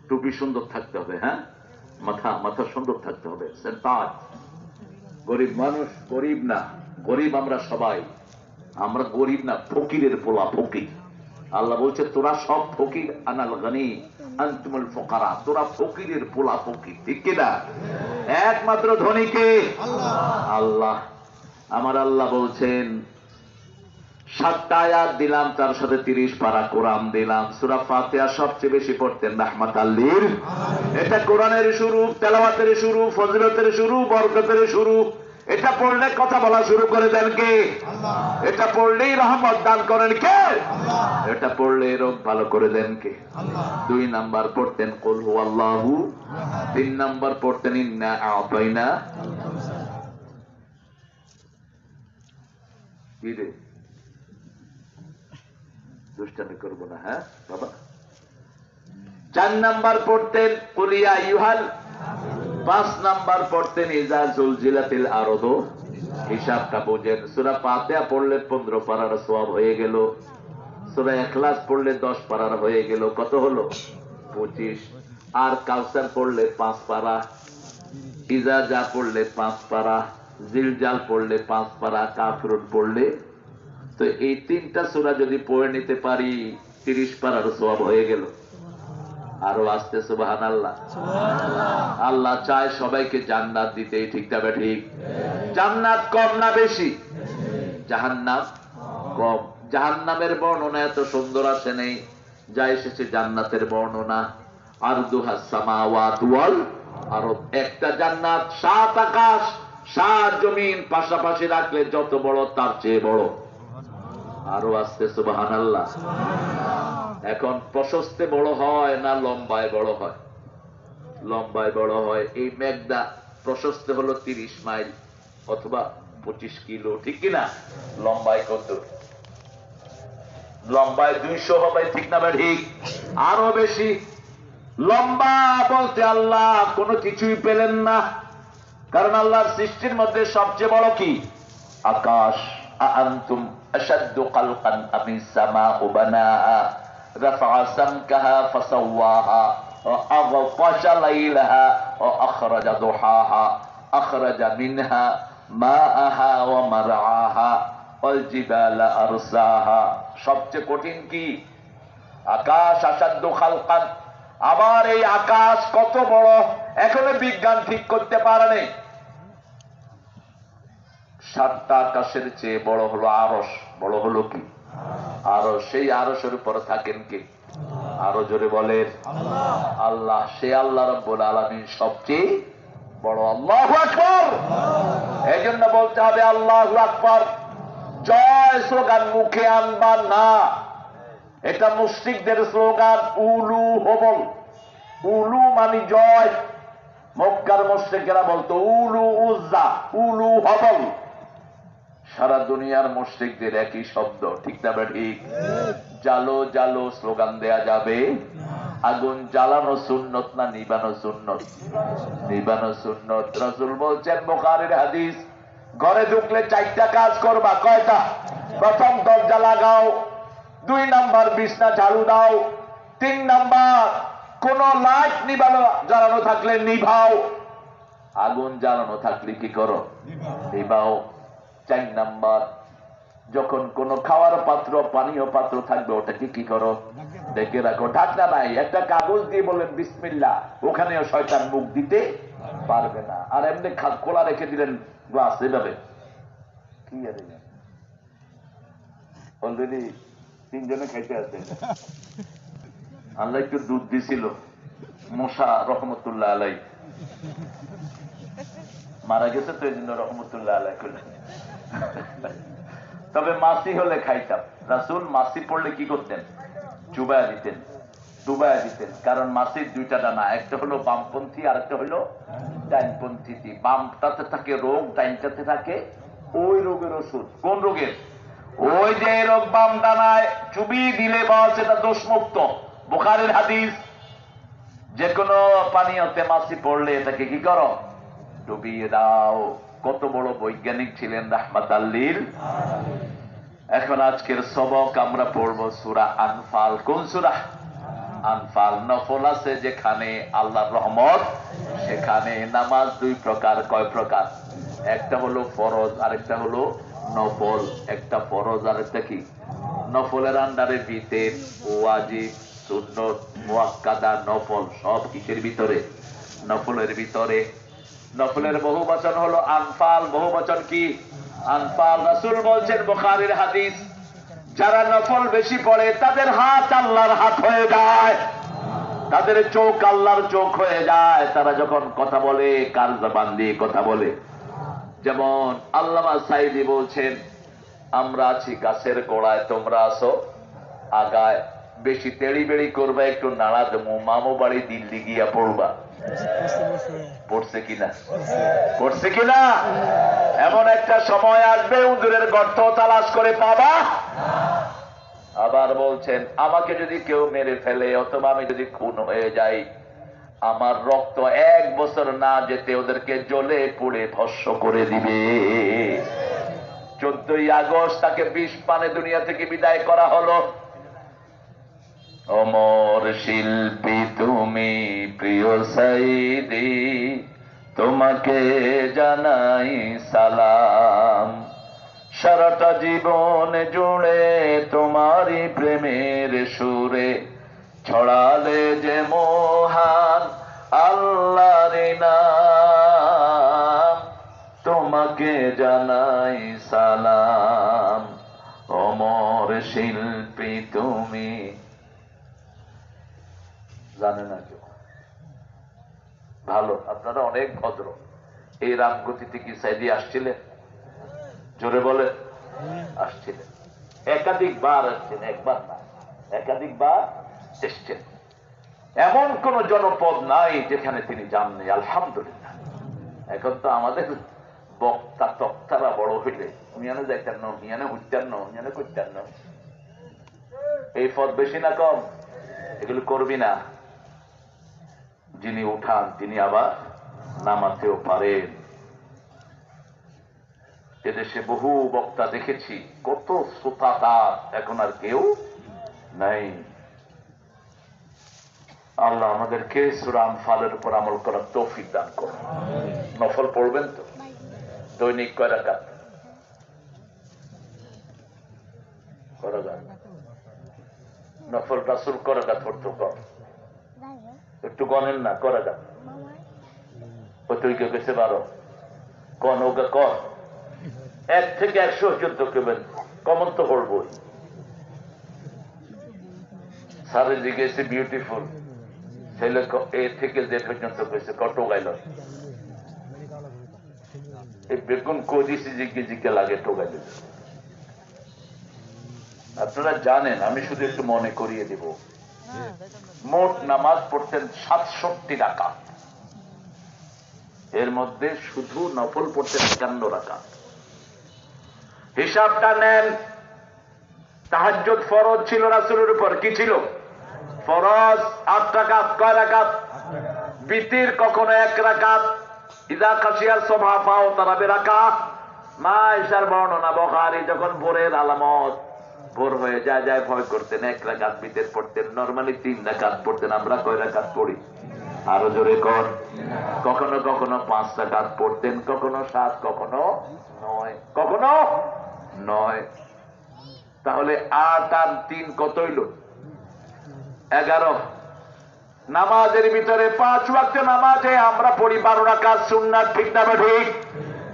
টুপি সুন্দর থাকতে হবে, হ্যাঁ, মাথা সুন্দর থাকতে হবে। গরিব মানুষ, গরিব না, গরিব আমরা সবাই, আমরা গরিব না, ফকিরের পোলা, ফকির। আল্লাহ বলছে তোরা সব ফকির, আনাল গনি আনতুমুল ফুকারা, তোরা ফকিরের পোলা, ফকির, ঠিক কিনা? একমাত্র ধনীকে আল্লাহ। আমার আল্লাহ বলছেন 7টা আয়াত দিলাম, তার সাথে 30 পারা কোরআন দিলাম। সূরা ফাতিহা সবচেয়ে বেশি পড়তেন রাহমাতাল লিল। এটা কোরআনের শুরু, তেলাওয়াতের শুরু, ফজিলতের শুরু, বরকতের শুরু। এটা পড়লে কথা বলা শুরু করে দেন কে? আল্লাহ। এটা পড়লেই রহমত দান করেন কে? আল্লাহ। এটা পড়লে রোগ ভালো করে দেন কে? আল্লাহ। 2 নাম্বার পড়তেন কুল হুয়াল্লাহু, 3 নাম্বার পড়তেন ইন্না আ'তাইনা। কি রে, দুষ্টামি করবো না, হ্যাঁ বাবা। 4 নাম্বার পড়তেন কুলিয়া ইউহাল, 5 নাম্বার পড়তেন ইজা জুলজিলাতিল আরদু। হিসাবটা বোঝেন, সূরা ফাতিহা পড়লে 15 পারার সওয়াব হয়ে গেল, সূরা ইখলাস পড়লে 10 পারার হয়ে গেল, কত হলো? 25। আর কাউসার পড়লে 5 পারা, ইজা যা পড়লে 5 পারা, জিলজাল পড়লে 5 পারা, কাফিরুন পড়লে। তো এই 3টা সূরা যদি পড়ে নিতে পারি 30 পারার সওয়াব হয়ে গেল। আরো আসতে সুবহানাল্লাহ। আল্লাহ চায় সবাইকে জান্নাত দিতে, ঠিক না ঠিক? জান্নাত কম না বেশি? জাহান্নাম কম। জাহান্নামের বর্ণনা এত সুন্দর আসে নেই যা এসেছে জান্নাতের বর্ণনা। আরদুহাস সামাওয়াতু ওয়াল আরদ। একটা জান্নাত 7 আকাশ 7 জমিন পাশাপাশি রাখলে যত বড় তার চেয়ে বড়। আরো আসতে সুবহানাল্লাহ। এখন প্রশস্তে বড় হয় না লম্বায় বড় হয়? লম্বায় বড় হয়। এই মেঘদা প্রশস্তে হলো 30 মাইল অথবা 25 কিলো, ঠিক কিনা? লম্বায় কত? লম্বায় 200 হবে, ঠিক না ঠিক? আরো বেশি লম্বা বলতে আল্লাহ কোনো কিছুই পেলেন না, কারণ আল্লাহর সৃষ্টির মধ্যে সবচেয়ে বড় কি? আকাশ। আআনতুম আশাদ্দু খালকান আমিস সামাউ বানাহা রাফা সামকাহা ফাসাওয়াহা ওয়া আগতাশা লাইলাহা ওয়া আখরাজা দুহাহা আখরাজা মিনহা মাআহা ওয়া মারআহা ওয়াল জিবালা আরসাহা। সবচেয়ে কঠিন কি? আকাশ। আশাদ্দু খালকান, আবার এই আকাশ কত বড় এখনো বিজ্ঞান ঠিক করতে পারেনি। 7টা আকাশের চেয়ে বড় হলো আরশ। বড় হলো কি? আরশ। সেই আরশের উপর থাকেন কে? আরো জোরে বলেন আল্লাহ। সে আল্লাহ রাব্বুল আলামিন সবচেয়ে বড়। আল্লাহু আকবার। এই জন্য বলতে হবে আল্লাহু আকবার। জয় স্লোগান মুখে আনবা না, এটা মুশরিকদের স্লোগান। উলু হবল, উলু মানে জয়। মক্কার মুশরিকেরা বলতো উলু উজ্জা, উলু হবল। সারা দুনিয়ার মুশরিকদের একই শব্দ, ঠিক না ঠিক? জালো জালো স্লোগান দেয়া যাবে। আগুন জ্বালানো সুন্নত না নিবানো সুন্নত? নিবানো সুন্নত। রাসূল বলছেন বুখারীর হাদিস, ঘরে ঢুকলে 4টা কাজ করবা। কয়টা? প্রথম দরজা লাগাও, 2 নাম্বার বিছনা ঝাড়ু দাও, 3 নাম্বার কোন লাইট নিবানো জ্বালানো থাকলে নিভাও, আগুন জ্বালানো থাকলে কি করো? নিভাও। 4 নাম্বার যখন কোন খাওয়ার পাত্র পানীয় পাত্র থাকবে ওটাকে কি করো? ডেকে রাখো। ঢাকনা নাই, একটা কাগজ দিয়ে বলেন বিসমিল্লাহ, ওখানেও শয়তান মুখ দিতে পারবে না। আর এমনি খোলা রেখে দিলেন গ্লাস, এভাবে কি অলরেডি 3 জনে খাইতে আছে। আল্লাহ একটু দুধ দিছিল, মশা রহমতুল্লাহ আলাই মারা গেছে তো এই জন্য রহমতুল্লাহ আলাই করলেন। তবে মাসি হলে খাইতাম। রাসূল মাসি পড়লে কি করতেন? চুবায়া দিতেন, ডুবায়া দিতেন। কারণ মাসির 2টা ডানা, একটা হলো বামপন্থী আর একটা হলো ডাইনপন্থী। বামটাতে থাকে রোগ, ডাইনটাতে থাকে ওই রোগের ওষুধ। কোন রোগের? ওই যে রোগ বাম ডানায় চুবিয়ে দিলে বাস এটা দোষমুক্ত। বুখারীর হাদিস। যে কোনো পানীয়তে মাসি পড়লে এটাকে কি করো? ডুবিয়ে দাও। কত বড় বৈজ্ঞানিক ছিলেন রাহমাতাল লিল। এখন আজকের সবক আমরা পড়ব সূরা আনফাল। কোন সূরা? আনফাল। নফল আছে যেখানে আল্লাহর রহমত সেখানে। নামাজ 2 প্রকার। কয় প্রকার? একটা হলো ফরজ, আরেকটা হলো নফল। একটা ফরজ আর একটা কি? নফলের আন্ডারে ভিতর, ওয়াজিব, সুন্নত, মুআক্কাদা, নফল সব কিসের ভিতরে? নফলের ভিতরে। নফলের বহু বচন হলো আনফাল। বহু বচন কি? আনফাল। রাসূল বলছেন বুখারীর হাদিস, যারা নফল বেশি পড়ে তাদের হাত আল্লাহর হাত হয়ে যায়, তাদের চোখ আল্লাহর চোখ হয়ে যায়। তারা যখন কথা বলে কার জবান দিয়ে কথা বলে। যেমন আল্লামা সাইদি বলছেন, আমরা আছি গাছের গোড়ায়, তোমরা আসো আগায়, বেশি তেড়ি বেড়ি করবা, একটু নাড়া দেবো, মামু বাড়ি দিল্লি গিয়া পড়বা। পড়ছে কিনা? পড়ছে কিনা? এমন একটা সময় আসবে উদুরের গর্ত তালাশ করে পাবা। আবার বলছেন, আমাকে যদি কেউ মেরে ফেলে অথবা আমি যদি খুন হয়ে যাই, আমার রক্ত 1 বছর না যেতে ওদেরকে জ্বলে পুড়ে ভস্ম করে দিবে। 14ই আগস্ট তাকে 20 পানে দুনিয়া থেকে বিদায় করা হলো। অমর শিল্পী তুমি প্রিয় সাইদি, তোমাকে জানাই সালাম। সারাটা জীবন জুড়ে তোমারই প্রেমের সুরে ছড়ালে যে মহান আল্লাহর নাম, তোমাকে জানাই সালাম। অমর শিল্পী তুমি। জানে না কেউ? ভালো, আপনারা অনেক ভদ্র। এই রামগতিতে কি সাইদি আসছিলেন? জোরে বলে আসছিলেন। একাধিকবার আসছেন, একবার না, একাধিকবার এসছেন। এমন কোন জনপদ নাই যেখানে তিনি যাননি, আলহামদুলিল্লাহ। এখন তো আমাদের বক্তা তক্তারা বড় হইলে মিয়ানে যাইতেন না, মিয়ানে উঠতেন না, মিয়ানে করতেন না। এই পদ বেশি না কম? এগুলো করবি না। যিনি উঠান তিনি আবার নামাতেও পারেন। এদেশে বহু বক্তা দেখেছি, কত শ্রোতা, তার এখন আর কেউ নাই। আল্লাহ আমাদেরকে সূরা আনফালের উপর আমল করার তৌফিক দান করুন। নফল পড়বেন তো? দৈনিক কয় রাকাত? নফল রাসূল কয় রাকাত পড়তো? একটু গণেন না, কয় রাকাত? তুই কে কেছে 12 কন ওকে কর। 1 থেকে 100 পর্যন্ত কেবেন, কমন তো পড়বই। সারে জিজ্ঞেসে বিউটিফুল, ছেলে এ থেকে যে পর্যন্ত কইছে কত গাইল। এই বেগুন কদিছি জিজ্ঞে জিজ্ঞে লাগে টোগাইল। আপনারা জানেন, আমি শুধু একটু মনে করিয়ে দিব। মোট নামাজ পড়তেন 67 রাকাত। এর মধ্যে শুধু নফল পড়তেন 51 রাকাত। হিসাবটা নেন। তাহাজ্জুদ ফরজ ছিল রাসূলের উপর, কি ছিল? ফরজ 8 রাকাত। কয় রাকাত? বিতির কখনো 1 রাকাত। ইযা খাশিয়ার সুবহা ফাও তারাবি রাকাত। মা আয়েশার বর্ণনা, বুখারী, যখন ভোরের আলামত, ভোর হয়ে যায় ভয় করতেন, 1 রাকাত বিতির পড়তেন। নরমালি 3 রাকাত পড়তেন। আমরা কয় রাকাত পড়ি? আরো জোরে কর। কখনো কখনো 5 রাকাত পড়তেন, কখনো 7, কখনো 9, কখনো 9। তাহলে 8 আর 3 কত হইল? 11। নামাজের ভিতরে 5 ওয়াক্ত নামাজে আমরা পড়ি 12 রাকাত সুন্নাত, ঠিক না ঠিক?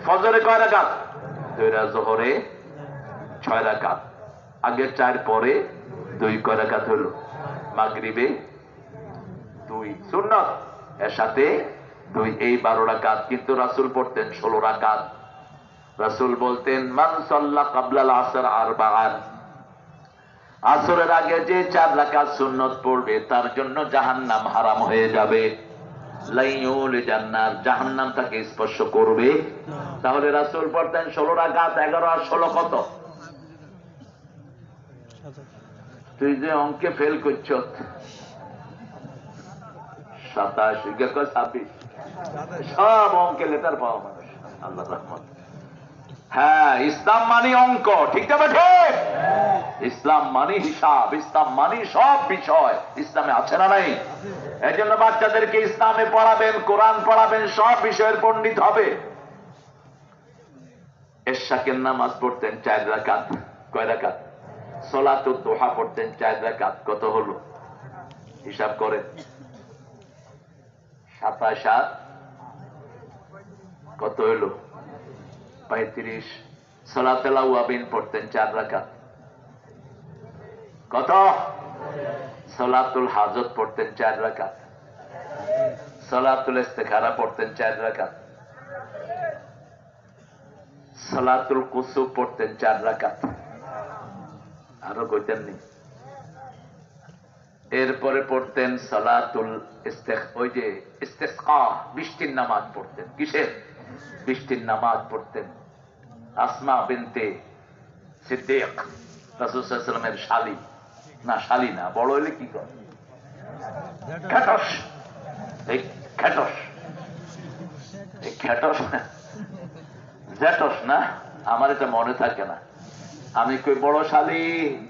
ফজরে কয় রাকাত? 2, যোহরে 6 রাকাত। আগে 4, পরে 2, কয় রাকাত হলো? মাগরিবে 2 সুন্নাত, এর সাথে 2, এই 12 রাকাত। কিন্তু রাসূল পড়তেন 16 রাকাত। রাসূল বলতেন, মান সাল্লা ক্বাবলাল আসর আরবাআন, আসরের আগে যে 4 রাকাত সুন্নত পড়বে তার জন্য জাহান্নাম হারাম হয়ে যাবে। লাইউল জান্নাত, জাহান্নাম তাকে স্পর্শ করবে। তাহলে রাসূল পড়তেন 16 রাকাত। 11 আর 16 কত? তুই যে অঙ্কে ফেল করছ, 27, 26, সব অঙ্কে লেটার পাওয়া মানুষ, আল্লাহ রহমত। হ্যাঁ, ইসলাম মানি অঙ্ক, ঠিক না ঠিক? ইসলাম মানি হিসাব, ইসলাম মানি সব বিষয় ইসলামে আছে না নাই? এই জন্য বাচ্চাদেরকে ইসলামে পড়াবেন, কোরআন পড়াবেন, সব বিষয়ের পণ্ডিত হবে। এশাকের নামাজ পড়তেন 4 রাকাত। কয় রাকাত? সালাতুদ দুহা পড়তেন 4 রাকাত। কত হলো? হিসাব করেন। 27 আর কত হলো? 35। সালাতুল আওয়াবিন পড়তেন 4 রাকাত। কত? সালাতুল হাজত পড়তেন 4 রাকাত, সালাতুল ইস্তিখারা পড়তেন 4 রাকাত, সালাতুল কুসুফ পড়তেন 4 রাকাত, আরো কইতেন নি। এরপরে পড়তেন সালাতুল ওই যে ইস্তিসকা, বৃষ্টির নামাজ পড়তেন। কিসের? বৃষ্টির নামাজ পড়তেন। আসমা বিনতে সিদ্দিক রাসূল সাল্লাল্লাহু আলাইহি ওয়াসাল্লামের শালী, না শালী না, বড় হইলে কি করে, খ্যাটস, এই খ্যাটস, এই খ্যাটস জ্যাটস না, আমার এটা মনে থাকে না। আমি কই বড় শালী,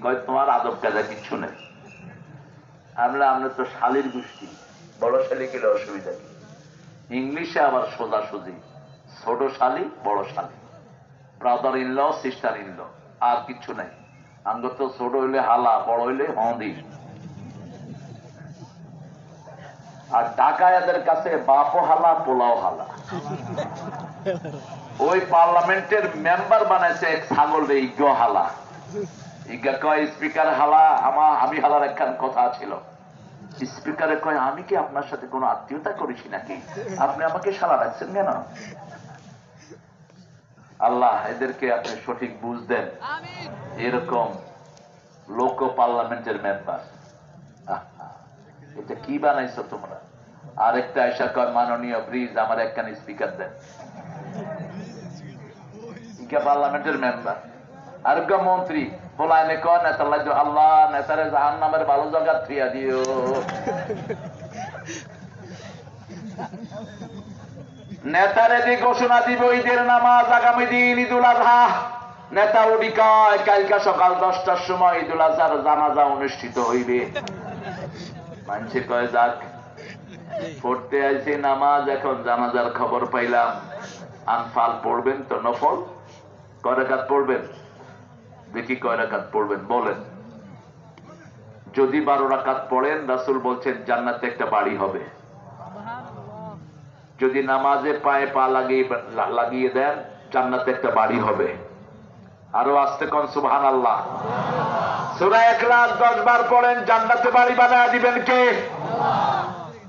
কই তোমার আদব কাজা কিচ্ছু নেই। আমরা তো শালীর গোষ্ঠী, বড় শালী গেলে অসুবিধা কি? ইংলিশে আবার সোজাসুজি, ছোট শালী বড় শালী, brother in law sister in law, আর কিচ্ছু নাই। আঙ্গ তো ছোট হইলে হালা, বড় হইলে হদি। আর ঢাকায়াদের কাছে বাপও হালা, পোলাও হালা। ওই পার্লামেন্টের মেম্বার বানাইছে এক ছাগল রে ইজ্ঞ হালা। ইজ্ঞা কয় স্পিকার হালা, আমি হালার একখান কথা ছিল। স্পিকারে কয় আমি কি আপনার সাথে কোনো আত্মীয়তা করেছি নাকি, আপনি আমাকে শালা রাখছেন কেন? আল্লাহ এদেরকে আপনি সঠিক বুঝ দেন। এরকম লোক পার্লামেন্টের মেম্বার, এটা কি বানাইছো তোমরা? আরেকটা এসা কয় মাননীয় ব্রিজ আমার একখান স্পিকার দেন। পার্লামেন্টের মেম্বার। আরেকটা মন্ত্রী বলায় কয় নেতার লাগবে, আল্লাহ নেতারে জাহান্নামের ভালো জায়গা থিয়া দিও। নেতারে যে ঘোষণা দিব ঈদের নামাজ আগামী দিন ঈদুল আজহা, নেতা উডি কয় কালকা সকাল 10টার সময় ঈদুল আজহার জানাজা অনুষ্ঠিত হইবে। মানুষে কয় যাক, পড়তে আইছি নামাজ, এখন জানাজার খবর পাইলাম। আনফাল পড়বেন তো? নফল কয় রাকাত পড়বেন? দেখি কয় রাকাত পড়বেন বলেন। যদি 12 রাকাত পড়েন, রাসূল বলছেন জান্নাতে একটা বাড়ি হবে। যদি নামাজে পায়ে পা লাগিয়ে দেন, জান্নাতে একটা বাড়ি হবে। আরো আস্তে কোন সুবহানাল্লাহ। সূরা ইখলাস 10 বার পড়েন, জান্নাতে বাড়ি বানায় দিবেন কে?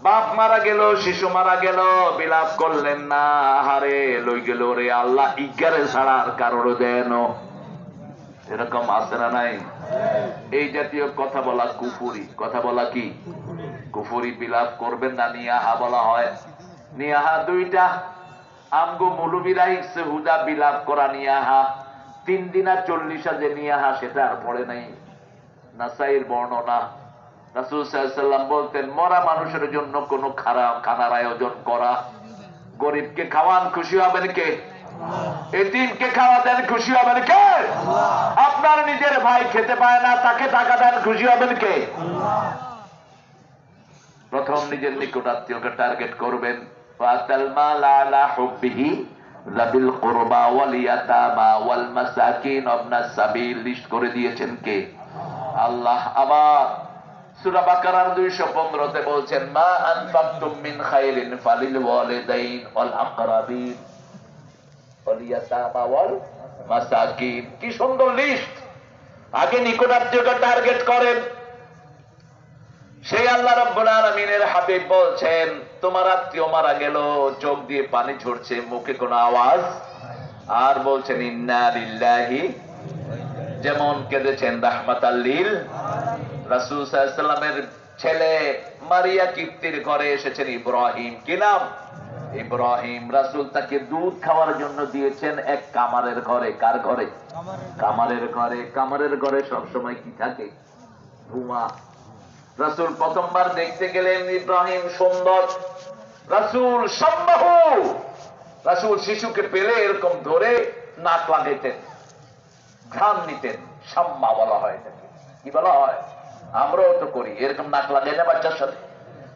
বাপ মারা গেল, শিশু মারা গেল, বিলাপ করলেন না, হারে লই গেল রে আল্লাহ, ইজ্ঞারে ছাড়া আর কারোর দেন। এরকম আছে না নাই? এই জাতীয় কথা বলা কুফুরি। কথা বলা কি? কুফুরি। বিলাপ করবেন না। নিয়াহা বলা হয়। নিয়াহা দুইটা। আমগো মুলুবিরা ইচ্ছে হুদা বিলাপ করা নিয়াহা 3 দিন আর 40 যে নিয়াহা, সেটা আর পড়ে নাই। নাসাইর বর্ণনা, রাসূল সাল্লাল্লাহু আলাইহি ওয়াসাল্লাম বলতেন মরা মানুষের জন্য কোন খানার আয়োজন করা, গরিবকে খাওয়ান, খুশি হবেন কে? এতিমকে খাওয়া দেন, খুশি হবেন কে? আপনার নিজের ভাই খেতে পায় না, তাকে টাকা দেন, খুশি হবেন কে? প্রথম নিজের নিকট আত্মীয়কে টার্গেট করবেন। ফাতাল মাল আলা হুব্বিহি যাবিল কুরবা ওয়াল ইয়াতামা ওয়াল মাসাকিন ওয়াবনাস সাবিল লিস্ট করে দিয়েছেন কে? আল্লাহ। আবার সূরা বাকারার 215 তে বলছেন মা আনফাকতুম মিন খায়রিন ফালিল ওয়ালিদাইন ওয়াল আকরাবিন ওয়াল ইয়াতামা ওয়াল মাসাকিন। কি সুন্দর লিস্ট। আগে নিকট আত্মীয়কে টার্গেট করেন। সেই আল্লাহ রাব্বুল আলামিনের হাবিব বলছেন তোমার আত্মীয় মারা গেল, চোখ দিয়ে পানি ঝরছে, মুখে কোনো আওয়াজ, আর বলছেন ইন্না লিল্লাহি, যেমন কেঁদেছেন রাহমাতাল লিল। রাসূল সাল্লাল্লাহু আলাইহি ওয়াসাল্লামের ছেলে মারিয়া কিপ্তির ঘরে এসেছেন ইব্রাহিম। কি নাম? ইব্রাহিম। রাসূল তাকে দুধ খাওয়ার জন্য দিয়েছেন এক কামারের ঘরে। কার ঘরে? কামারের ঘরে। কামারের ঘরে সবসময় কি থাকে? ধোঁয়া। রাসূল প্রথমবার দেখতে গেলেন ইব্রাহিম সুন্দর। রাসূল সম্মাহু, রাসূল শিশুকে পেলে এরকম ধরে নাক লাগাইতেন, ঘ্রাণ নিতেন। সম্মা বলা হয় এটাকে। কি বলা হয়? আমরাও তো করি, এরকম নাক লাগাই না বাচ্চার সাথে,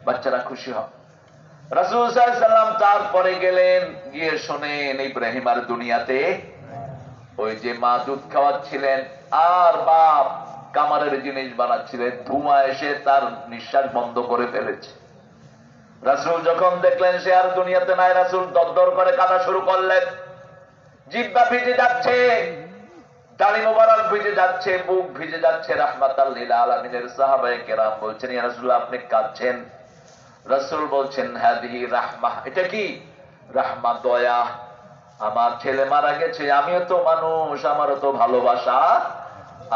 বাচ্চারা খুশি হয়। রাসূল সাল্লাল্লাহু আলাইহি ওয়াসাল্লাম তারপরে গেলেন, গিয়ে শোনেন ইব্রাহিম আর দুনিয়াতে। ওই যে মা দুধ খাওয়াচ্ছিলেন আর বাপ কামারের জিনিস বানাচ্ছিলেন, ধোঁয়া এসে তার নিঃশ্বাস বন্ধ করে ফেলেছে। রাসূল যখন দেখলেন সে আর দুনিয়াতে নাই, রাসূল দরদর করে কাঁদা শুরু করলেন। জিহ্বা ভিজে যাচ্ছে, দাড়ি মোবারক ভিজে যাচ্ছে, বুক ভিজে যাচ্ছে। রাহমাতাল লিল আলামিনের সাহাবায়ে কেরাম বলছেন, ইয়া রাসূলুল্লাহ আপনি কাঁদছেন। রাসূল বলছেন, হাদিহি রাহমাহ, এটা কি? রাহমা, দয়া। আমার ছেলে মারা গেছে, আমিও তো মানুষ, আমারও তো ভালোবাসা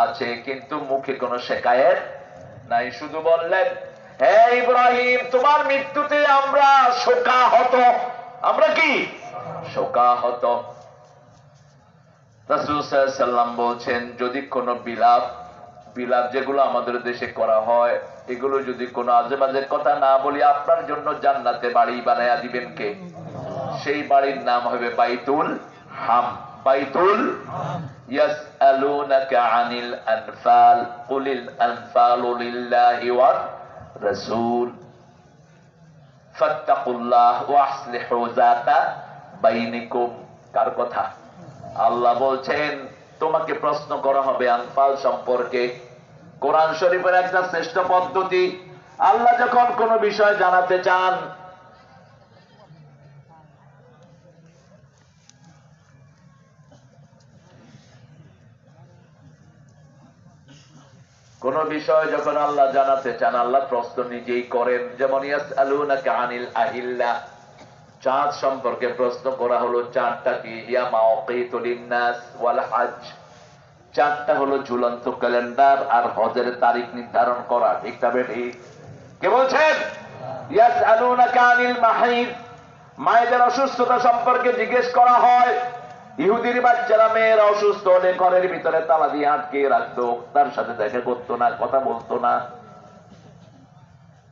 আছে, কিন্তু মুখে কোনো শিকায়েত নাই। শুধু বললেন, হে ইব্রাহিম, তোমার মৃত্যুতে আমরা শোকাহত। আমরা কি? শোকাহত। রাসূল সাল্লাল্লাহু আলাইহি ওয়াসাল্লাম বলছেন, যদি কোনো বিলাপ যেগুলো আমাদের দেশে করা হয়, এগুলো যদি কোনো আজেবাজে কথা না বলি, আপনার জন্য জান্নাতে বাড়ি বানায়া দিবেন কে? সেই বাড়ির নাম হবে বাইতুল হাম। বাইতুল ইয়াসআলুনাকা আনিল আনফাল কুলিল আনফালু লিল্লাহি ওয়ার রাসূল ফাত্তাকুল্লাহ ওয়া আসলিহু যাতা বাইনিকুম। কার কথা? আল্লাহ বলছেন, তোমাকে প্রশ্ন করা হবে আনফাল সম্পর্কে। কোরআন শরীফের একটা শ্রেষ্ঠ পদ্ধতি, আল্লাহ যখন কোনো বিষয় জানাতে চান, কোন বিষয় যখন আল্লাহ জানাতে চান, আল্লাহ প্রশ্ন নিজেই করেন। যেমন ইয়াসআলুনাকা আনিল আহিল্লা, চাঁদ সম্পর্কে প্রশ্ন করা হলো। চাঁদটা কি? হিয়া মাওয়াকিতু লিন্নাস ওয়াল হজ। চাঁদটা হলো ঝুলন্ত ক্যালেন্ডার আর হজের তারিখ নির্ধারণ করা। ঠিক না বেঠি? কে বলছেন? ইয়াসআলুনাকা আনিল মাহিদ, মায়েদের অসুস্থতা সম্পর্কে জিজ্ঞেস করা হয়। ইহুদির বাচ্চারা মেয়েরা অসুস্থ হলে ঘরের ভিতরে তালা দিয়ে আটকে রাখতো, তার সাথে দেখা করতো না, কথা বলতো না।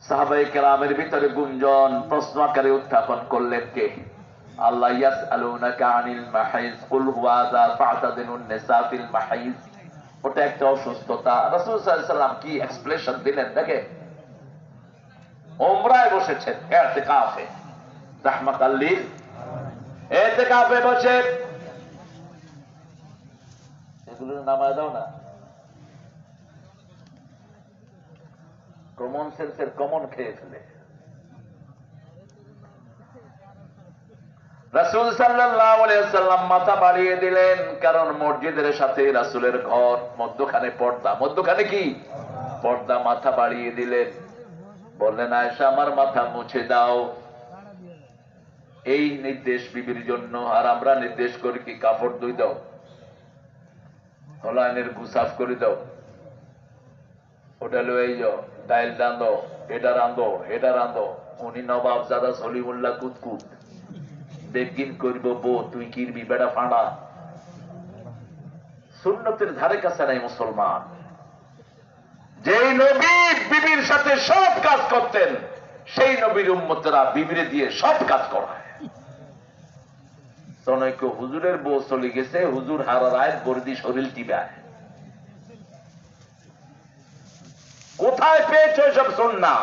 সাহাবায়ে কেরামের ভিতরে গুঞ্জন, প্রশ্ন আকারে উত্থাপন করলেন কে? আল্লাহ। ইয়াসআলুনাকা আনিল মাহিজ কুল হুয়া আযা ফা'তাযিলুন নিসা ফিল মাহিজ। ওটা একটা অসুস্থতা। রাসূল সাল্লাল্লাহু আলাইহি ওয়াসাল্লাম কি এক্সপ্লেনেশন দিলেন দেখেন। উমরায় বসেছেন, ইতিকাফে, রাহমাতাল লিল, ইতিকাফে বসে, এগুলো নামায় দাও না, কমন সেন্সের কমন খেয়ে ফেলে। রাসূল সাল্লাল্লাহু আলাইহি ওয়াসাল্লাম মাথা বাড়িয়ে দিলেন, কারণ মসজিদের সাথে রাসূলের ঘর, মধ্যখানে পর্দা। মধ্যখানে কি? পর্দা। মাথা বাড়িয়ে দিলেন, বললেন, আয়েশা আমার মাথা মুছে দাও। এই নির্দেশ বিবির জন্য। আর আমরা নির্দেশ করি কি? কাপড় ধুই দাও, হলাইনের গুসাফ করে দাও, ওটা লয়ে যাও, ডাইল রাঁধো, এটা রাঁধো, এটা রাঁধো। উনি নবাব জাদা সলিমুল্লাহ কুতকুত বেগিন করব, বো তুই কিরবি বেড়া ফাঁড়া। সুন্নতের ধারে কাছে নাই মুসলমান। যেই নবী বিবির সাথে সব কাজ করতেন, সেই নবীর উম্মতেরা বিবিরে দিয়ে সব কাজ করায়। তনৈক্য হুজুরের বউ চলে গেছে, হুজুর হারা রায় বর্দি শরীর টিবায়। কোথায় পেয়েছো সব সুন্নাহ?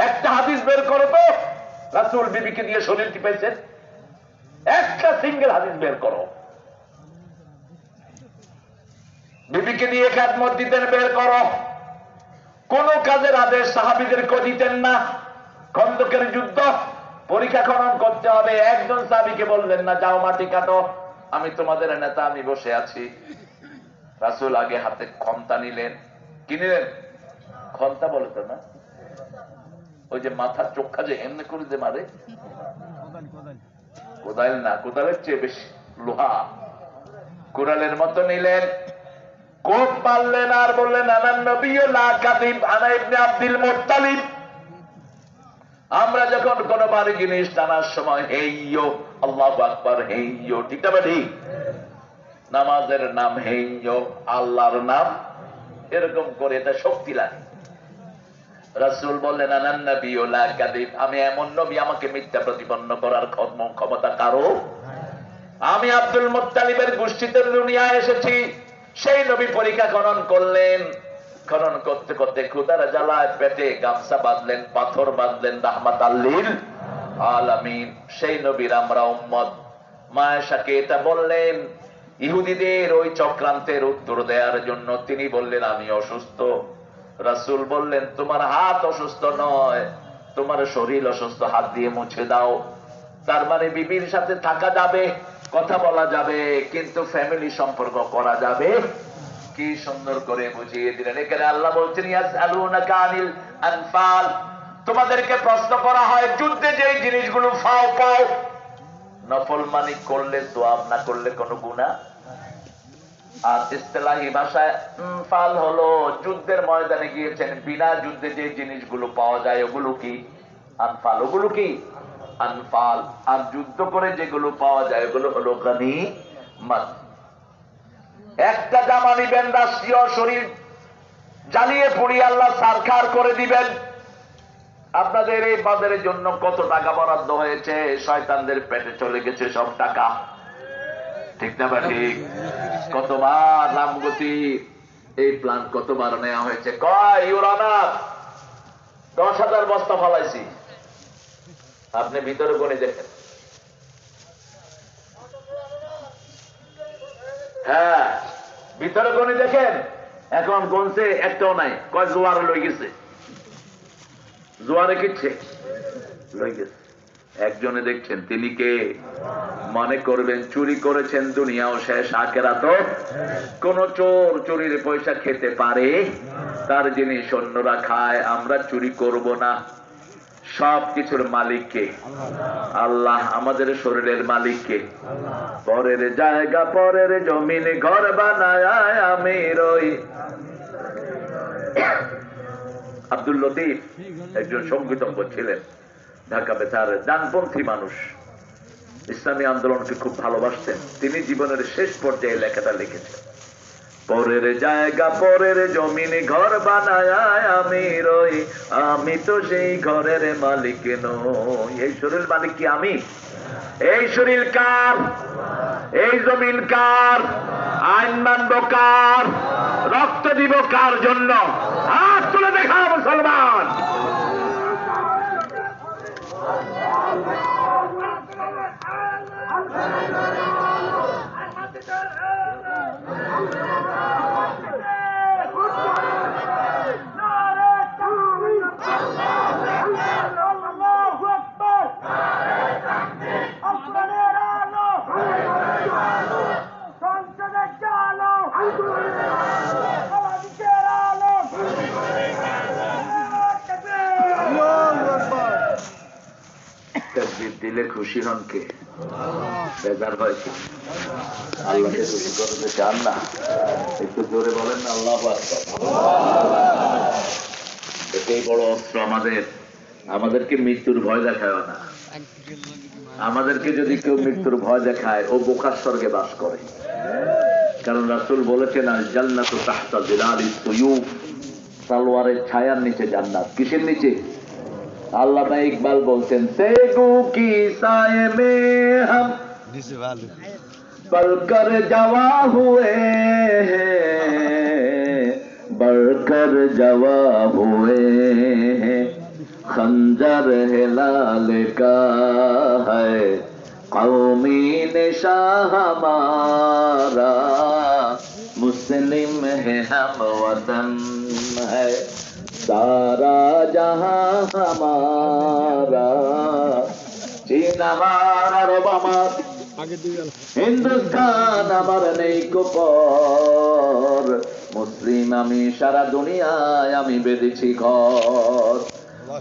একটা হাদিস বের করো তো, রাসূল বিবিকে দিয়ে শরীর টিপেছেন। একটা সিঙ্গেল হাদিস বের করো। বিবিকে দিয়ে খেদমত দিতেন, বের করো। কোন কাজের আদেশ সাহাবীদেরকে দিতেন না। খন্দকের যুদ্ধ, পরীক্ষা খনন করতে হবে, একজন সাহাবীকে বললেন না, যাও মাটি কাটো, আমি তোমাদের নেতা, আমি বসে আছি। রাসূল আগে হাতে খন্তা নিলেন। কি নিলেন? খন্তা বলে তো না, ওই যে মাথার চোখা যে এমনি করে যে মারে, কোদাল না, কোদালের চেয়ে বেশি লোহা, কোদালের মতো নিলেন। কোপ মারলেন আর বললেন, আনা নবিয়্যু লা কাযিব, আনা ইবনে আব্দুল মুত্তালিব। আমরা যখন কোন বাড়ি জিনিস টানার সময় হেইয়ো, আল্লাহু আকবার, হেইয়ো, ঠিক না ঠিক? নামাজের নাম হেইয়ো, আল্লাহর নাম, এরকম করে এটা শক্তি লাগে। রাসূল বললেন, আনান নবিয়্যু লা কাযিব, আমি এমন নবী, আমাকে মিথ্যা প্রতিপন্ন করার ক্ষমতা কারো। আমি আব্দুল মুত্তালিবের গোষ্ঠীতে দুনিয়ায় এসেছি। সেই নবী পরীক্ষা খনন করলেন। খনন করতে করতে ক্ষুধার জ্বালায় পেটে গামছা বাঁধলেন, পাথর বাঁধলেন, রাহমাতাল লিল আলামিন। সেই নবীর আমরা উম্মত। মা আয়েশাকে এটা বললেন ইহুদিদের ওই চক্রান্তের উত্তর দেওয়ার জন্য। তিনি বললেন, আমি অসুস্থ। রাসূল বললেন, তোমার হাত অসুস্থ নয়, তোমার শরীর অসুস্থ, হাত দিয়ে মুছে দাও। তার মানে বিবির সাথে থাকা যাবে, কথা বলা যাবে, কিন্তু ফ্যামিলি সম্পর্ক করা যাবে। কি সুন্দর করে বুঝিয়ে দিলেন। এখানে আল্লাহ বলছেন ইয়াসআলুনাকা আনিল আনফাল, তোমাদেরকে প্রশ্ন করা হয় যুদ্ধে যে জিনিসগুলো পাও নফল মানি করলে সওয়াব, না করলে কোনো গুনাহ। আর ইসতিলাহি ভাষায় ফাল হলো যুদ্ধের ময়দানে গিয়েছেন, বিনা যুদ্ধে যে জিনিসগুলো পাওয়া যায় ওগুলো কি আনফাল, ওগুলো কি আনফাল। আর যুদ্ধ করে যেগুলো পাওয়া যায় ওগুলো হলো গনিমত। একটা জামা নিবেন, রাষ্ট্রীয় শরীর জ্বালিয়ে পুড়িয়ে আল্লাহ সারখার করে দিবেন। আপনাদের এই বাজারের জন্য কত টাকা বরাদ্দ হয়েছে, শয়তানদের পেটে চলে গেছে সব টাকা, ঠিক না? ঠিক। কতবার রামগতি এই প্ল্যান কতবার নেওয়া হয়েছে, কয় ইউরানার 10,000 বস্তা ফলাইছি। আপনি ভিতরে গণে দেখেন, হ্যাঁ ভিতরে গণে দেখেন, এখন গনছে একটাও নাই। কয় জোয়ারে লই গেছে, জোয়ারে কিচ্ছে লই গেছে। একজনে দেখছেন, তিনি কে? মনে করবেন চুরি করেছেন, দুনিয়াও শেষ, আখিরাতও। কোন চোর চুরির পয়সা খেতে পারে? তার জিনিস অন্যরা খায়, আমরা চুরি করব না। সব কিছুর মালিক কে? আল্লাহ। আমাদের শরীরের মালিক কে? পরের জায়গা পরের জমিন ঘর বানায় আমি রই। আব্দুল লতিফ একজন সঙ্গীতজ্ঞ ছিলেন, ঢাকা বেতার ডানপন্থী মানুষ, ইসলামী আন্দোলনকে খুব ভালোবাসতেন। তিনি জীবনের শেষ পর্যায়ে লেখাটা লিখেছেন, পরের জায়গা পরের জমিন ঘর বানায় আমি রই, আমি তো সেই ঘরের মালিক নই। এই শরীর মালিক কি আমি? এই শরীর কার? এই জমিন কার? আইন মানব কার? রক্ত দিব কার জন্য? হাত তুলে দেখা মুসলমান। দিলে খুশি হন কে? বেজার হয় কি? আল্লাহকে খুশি করতে চান না? একটু জোরে বলেন না আল্লাহু আকবার। এটাই বড় অস্ত্র আমাদের। আমাদেরকে মৃত্যুর ভয় দেখায় না। আমাদেরকে যদি কেউ মৃত্যুর ভয় দেখায়, ও বোকার স্বর্গে বাস করে। কারণ রাসূল বলেছেন আল জান্নাতু তাহতা জিলালিস সুয়ুফ, তলোয়ারের ছায়ার নিচে জান্নাত। কিসের নিচে? আল্লামা ইকবাল বলছেন, তেগু কি সায়ে মে হাম পলকর জওয়া হুয়ে হ্যায়, बढ़कर जवा हुए हैं, खंजर हिलाल का है कौमी निशा हमारा, मुस्लिम है हम वतन है सारा जहां हमारा, चीन हमारा अरब हमार हिंदुस्तान আমার নেই কুপর, মুসলিম আমি সারা দুনিয়ায় আমি বেঁধেছি ঘর।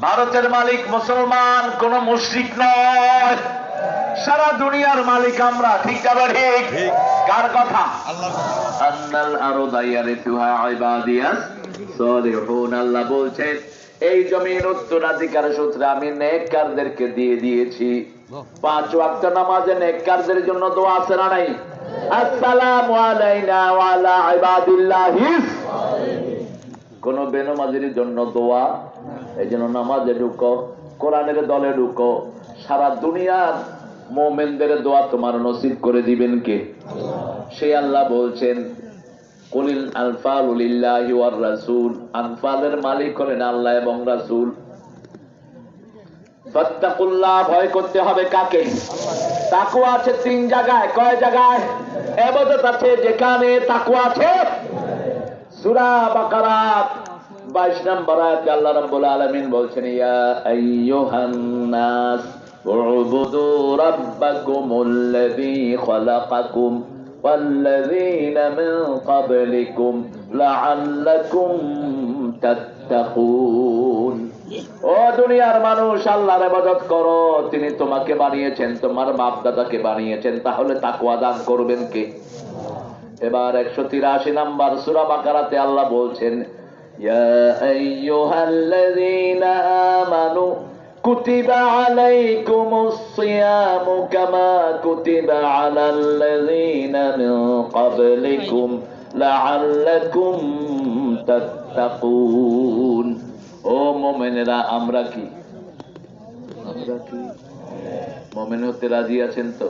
ভারতের মালিক মুসলমান, কোন মুশরিক নয়। সারা দুনিয়ার মালিক আমরা, ঠিক যাবে ঠিক? কার কথা? আন্নাল আরদা ইয়ারিসুহা ইবাদিয়াস সালিহুন। আল্লাহ বলছেন এই জমিন উত্তরাধিকার সূত্রে আমি নেককারদেরকে দিয়ে দিয়েছি। 5 ওয়াক্ত নামাজে নেককারদের জন্য দোয়া আছে না নাই? আসসালামু আলাইনা ওয়া আলা ইবাদিল্লাহিস। কোন বেনামাজির জন্য দোয়া? এইজন্য নামাজে ঢুকো, কোরআনের দলে ঢুকো। সারা দুনিয়ার মুমিনদের দোয়া তোমার নসিব করে দিবেন কে? সেই আল্লাহ বলছেন কুলিল আনফালু লিল্লাহি ওয়ার রাসূল। আনফালের মালিক হলেন আল্লাহ এবং রাসূল। ফাত্তাকুল্লাহ, ভয় করতে হবে কাকে? তাকওয়া আছে 3 জায়গায়। কয় জায়গায়? ইবাদত আছে যেখানে তাকওয়া আছে। সূরা বাকারা 22 নম্বর আয়াতে আল্লাহ রাব্বুল আলামিন বলছেন ইয়া আইয়ুহান নাস اعبدوا ربكم الذي خلقكم والذين من قبلكم لعلكم تتقون। ও দুনিয়ার মানুষ, আল্লাহর ইবাদত করো, তিনি তোমাকে বানিয়েছেন, তোমার বাপ দাদাকে বানিয়েছেন, তাহলে তাকওয়া দান করবেন কে? এবার 183 নম্বর সূরা বাকারাতে আল্লাহ বলছেন, ইয়া আইয়ুহাল্লাযীনা আমানু কুতিবা আলাইকুমুস সিয়ামু কামা কুতিবা আলাল্লাযীনা মিন ক্বাবলিকুম লাআল্লাকুম তাত্তাকুন। ও মুমিনেরা, আমরা কি মুমিন হতে রাজি আছেন তো?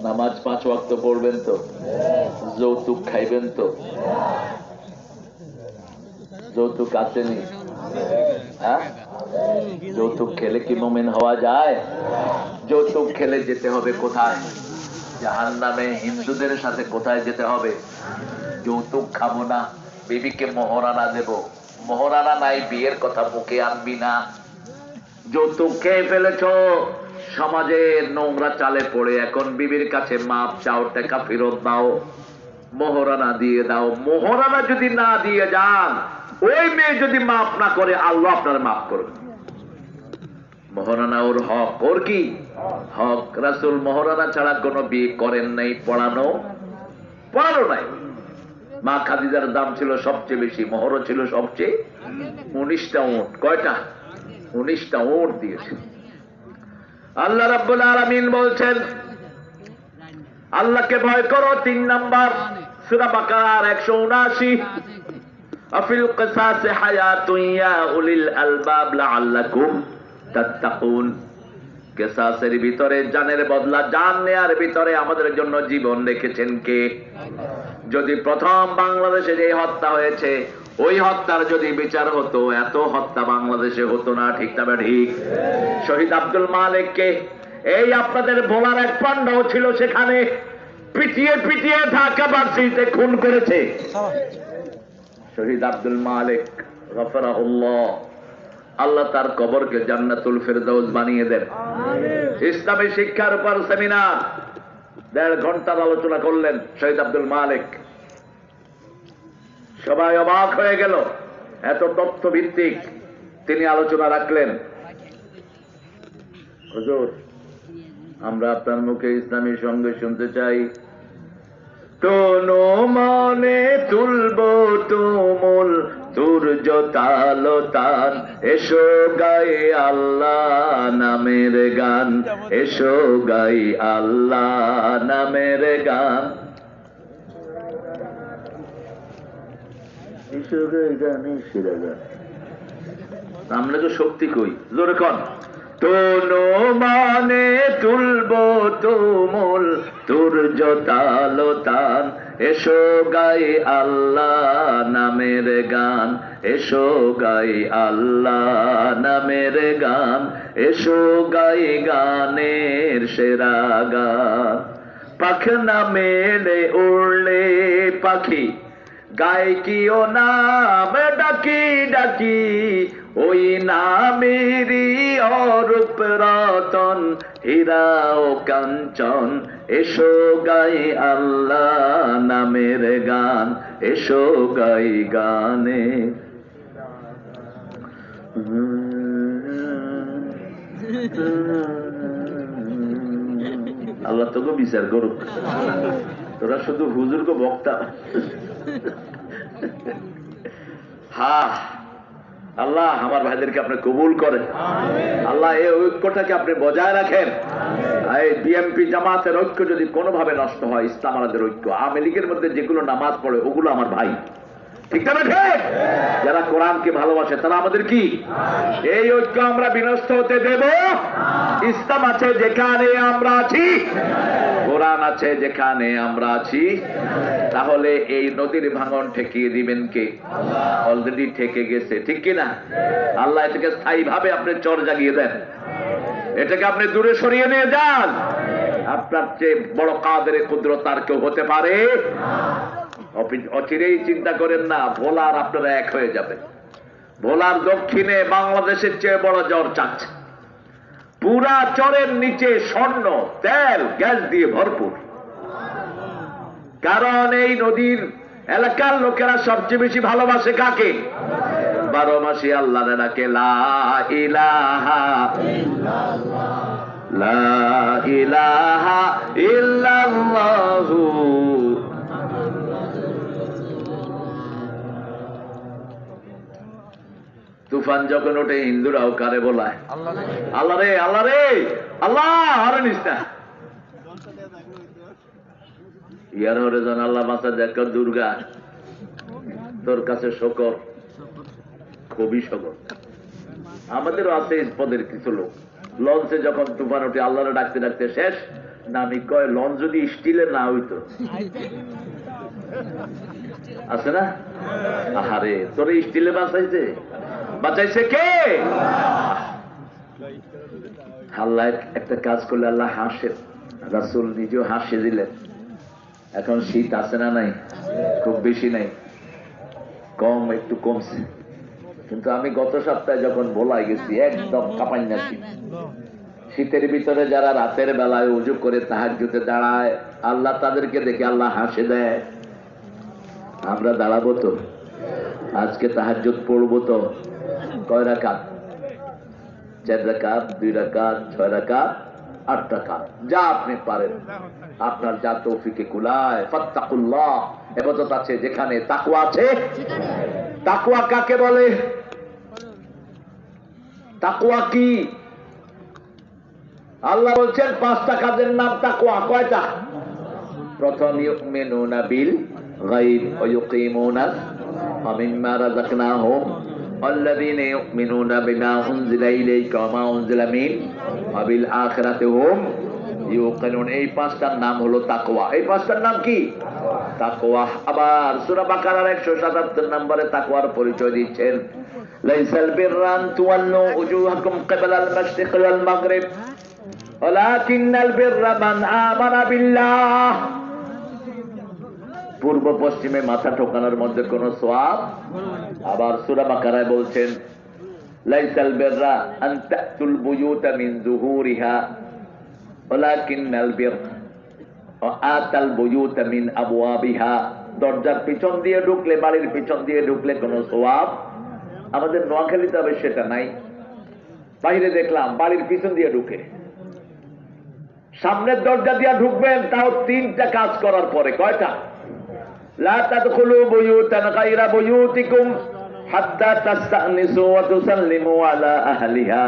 নামাজ 5 ওয়াক্ত পড়বেন তো? যৌতুক খাইবেন তো? যৌতুক আসেনি? হ্যাঁ, যৌতুক খেলে কি মুমিন হওয়া যায়? যৌতুক খেলে যেতে হবে কোথায়? জাহান্নামে। হিন্দুদের সাথে কোথায় যেতে হবে? যৌতুক খাবো না, বিবিকে মোহরানা দেব। মোহরানা নাই, বিয়ের কথা মুখে আনবি না। যৌতুক খেয়ে ফেলেছ, সমাজের নোংরা চালে পড়ে এখন বিবির কাছে মাপ চাও, টাকা ফেরত দাও, মোহরানা দিয়ে দাও। মোহরানা যদি না দিয়ে যান, ওই মেয়ে যদি মাপ না করে, আল্লাহ আপনার মাপ করবে। মোহরানা ওর হক। ওর কি হক? রাসূল মোহরানা ছাড়া কোনো বিয়ে করেন নাই, পড়ানো নাই। মা খাদিজার দাম ছিল সবচেয়ে বেশি, মোহরও ছিল সবচেয়ে। 19টা উট। কয়টা? 19টা উট দিয়েছে। আল্লাহ রাব্বুল আলামিন বলছেন, আল্লাহকে ভয় করো। 3 নাম্বার সূরা বাকারার 179, আফিল কিসাসি হায়াতুন ইয়া উলিল আলবাব লাআল্লাকুম তাত্তাকুন। কিসাসের ভিতরে, জানের বদলা জান নেয়ার ভিতরে আমাদের জন্য জীবন রেখেছেন কে? যদি প্রথম বাংলাদেশে যে হত্যা হয়েছে, ওই হত্যার যদি বিচার হতো, এত হত্যা বাংলাদেশে হতো না। ঠিক না ঠিক? শহীদ আব্দুল মালিককে, এই আপনাদের ভোলার এক পান্ডাও ছিল সেখানে, পিটিয়ে পিটিয়ে ঢাকা ভার্সিটিতে খুন করেছে। শহীদ আব্দুল মালিক গফরাহুল্লাহ, আল্লাহ তার কবরকে জান্নাতুল ফেরদাউস বানিয়ে দেন। ইসলামী শিক্ষার উপর সেমিনার 1.5 ঘন্টার আলোচনা করলেন শহীদ আব্দুল মালিক। সবাই অবাক হয়ে গেল, এত তথ্য ভিত্তিক তিনি আলোচনা রাখলেন। হুজুর, আমরা আপনার মুখে ইসলামী সঙ্গে শুনতে চাই। তোনো মনে তুলব তুমুল সূর্য তালতান, এসো গাই আল্লাহ নামের গান, এসো গাই আল্লাহ নামের গান, এসো গাই গানের সেরা গান। আমরা তো শক্তি কই, জোরে কন। তোনো মানে তুলব তুমুল সূর্য তালতান, এসো গাই আল্লাহ নামের গান, এসো গাই আল্লাহ নামের গান, এসো গাই গানের সেরা গান। পাখনা মেলে উড়লে পাখি, গায় কি ও নাম ডাকি ডাকি, ওই নামেরই অরূপ রতন, হীরা ও কাঞ্চন, এসো গাই আল্লাহ নামের গান, এসো গাই গানে। আল্লাহ তোকে বিচার করুক, তোরা শুধু হুজুরকে বক্তা। হ্যাঁ, আল্লাহ আমার ভাইদেরকে আপনি কবুল করেন। আল্লাহ এই ঐক্যটাকে আপনি বজায় রাখেন। এই বিএনপি জামাতের ঐক্য যদি কোনোভাবে নষ্ট হয়, ইসলাম আমাদের ঐক্য। আওয়ামী লীগের মধ্যে যেগুলো নামাজ পড়ে, ওগুলো আমার ভাই। ঠিক না ঠিক? যারা কোরআনকে ভালোবাসে তারা আমাদের কি? এই ঐক্য আমরা বিনষ্ট হতে দেব? ইসলাম আছে যেখানে আমরা আছি, কোরআন আছে যেখানে আমরা আছি, তাহলে এই নদীর ভাঙন ঠেকিয়ে দিবেন কে? অলরেডি ঠেকে গেছে, ঠিক কিনা? আল্লাহ এটাকে স্থায়ী ভাবে আপনি চর জাগিয়ে দেন, এটাকে আপনি দূরে সরিয়ে নিয়ে যান। আপনার চেয়ে বড় কাদের কুদরত আর কেউ হতে পারে? অচিরেই চিন্তা করেন না, ভোলার আপনারা এক হয়ে যাবে। ভোলার দক্ষিণে বাংলাদেশের চেয়ে বড় জ্বর চাচ্ছে, পুরা চরের নিচে স্বর্ণ, তেল, গ্যাস দিয়ে ভরপুর। কারণ এই নদীর এলাকার লোকেরা সবচেয়ে বেশি ভালোবাসে কাকে? 12 মাসে আল্লাহর ডাকে লা ইলাহা লা ইলাহা ইল্লাল্লাহু। তুফান যখন ওঠে হিন্দুরাও কারে বলায়? আল্লাহ রে, আল্লাহ রে, আল্লাহ হরে নিস না। ইয়ার হরে জন আল্লাহ বাঁচা দেখ দুর্গা, তোর কাছে শকর, খুবই শকর। আমাদেরও আছে পদের কিছু লোক, লঞ্চে যখন তুফান ওঠে আল্লাহরে ডাকতে ডাকতে শেষ, নামি কয় লঞ্চ যদি স্টিলের না হইতো। আছে না? আহারে, তোর স্টিলে বাঁচাইছে, বাঁচাইছে কে? আল্লাহ একটা কাজ করলে আল্লাহ হাসেন, রাসূল নিজেও হাসে দিলেন। এখন শীত আছে না নাই? খুব বেশি নাই, কম, একটু কমছে। কিন্তু আমি গত সপ্তাহে যখন ভোলায় গেছি একদম কাঁপাইনা শীত। শীতের ভিতরে যারা রাতের বেলায় উজু করে তাহাজ্জুদে দাঁড়ায়, আল্লাহ তাদেরকে দেখে আল্লাহ হাসে দেয়। আমরা দাঁড়াবো তো, আজকে তাহাজ্জুদ পড়বো তো। কয় রাকাত? 4 রাকাত, 2 রাকাত, 6 রাকাত, 8 রাকাত, যা আপনি পারেন, আপনার যা তৌফিকে কুলায়। ফাত্তাকুল্লাহ, ইবাদত আছে যেখানে, তাকওয়া আছে। তাকওয়া কাকে বলে? তাকওয়া কি? আল্লাহ বলছেন 5টা কাজের নাম তাকওয়া। কয়টা? প্রথম, ইউমিনুনা বিল গায়ব ওয়া ইউকিমুনা মিম্মা রাযাকনাহুম আল্লাযীনা ইউমিনুনা বিমা উনজিলা ইলাইকা ওয়া মা উনজিলা মিন ওয়া বিল আখিরাতি হুম ইউকিনুন। এই 5টার নাম হলো তাকওয়া। এই 5টার নাম কি? তাকওয়া। আবার সূরা বাকারার 177 নম্বরে তাকওয়ার পরিচয় দিচ্ছেন, লাইসাল বিররা আন তুওয়াল্লু উজুহাকুম কিবলাল মাশরিকি ওয়াল মাগরিব ওয়ালাকিন্নাল বিররা মান আমানা বিল্লাহ। পূর্ব পশ্চিমে মাথা ঠোকানোর মধ্যে কোন সওয়াব। আবার সূরা বাকারায় বলছেন, লাইসাল বিররা আন তাতুল বুয়ুতা মিন যুহুরিহা ওয়ালাকিন্নাল বিররা আতাল বুয়ুতা মিন আবওয়াবিহা। দরজার পিছন দিয়ে ঢুকলে, বাড়ির পিছন দিয়ে ঢুকলে কোনো সওয়াব। আমাদের নোয়াখালীতে হবে সেটা নাই। বাইরে দেখলাম বাড়ির পিছন দিয়ে ঢুকে, সামনের দরজা দিয়ে ঢুকবেন, তাও 3টা কাজ করার পরে। কয়টা? লা তাদখুলু বুয়ুতান গায়রা বুয়ুতিকুম হাত্তা তাস্তানিসু ওয়া তুসাল্লিমু আলা আহলিহা।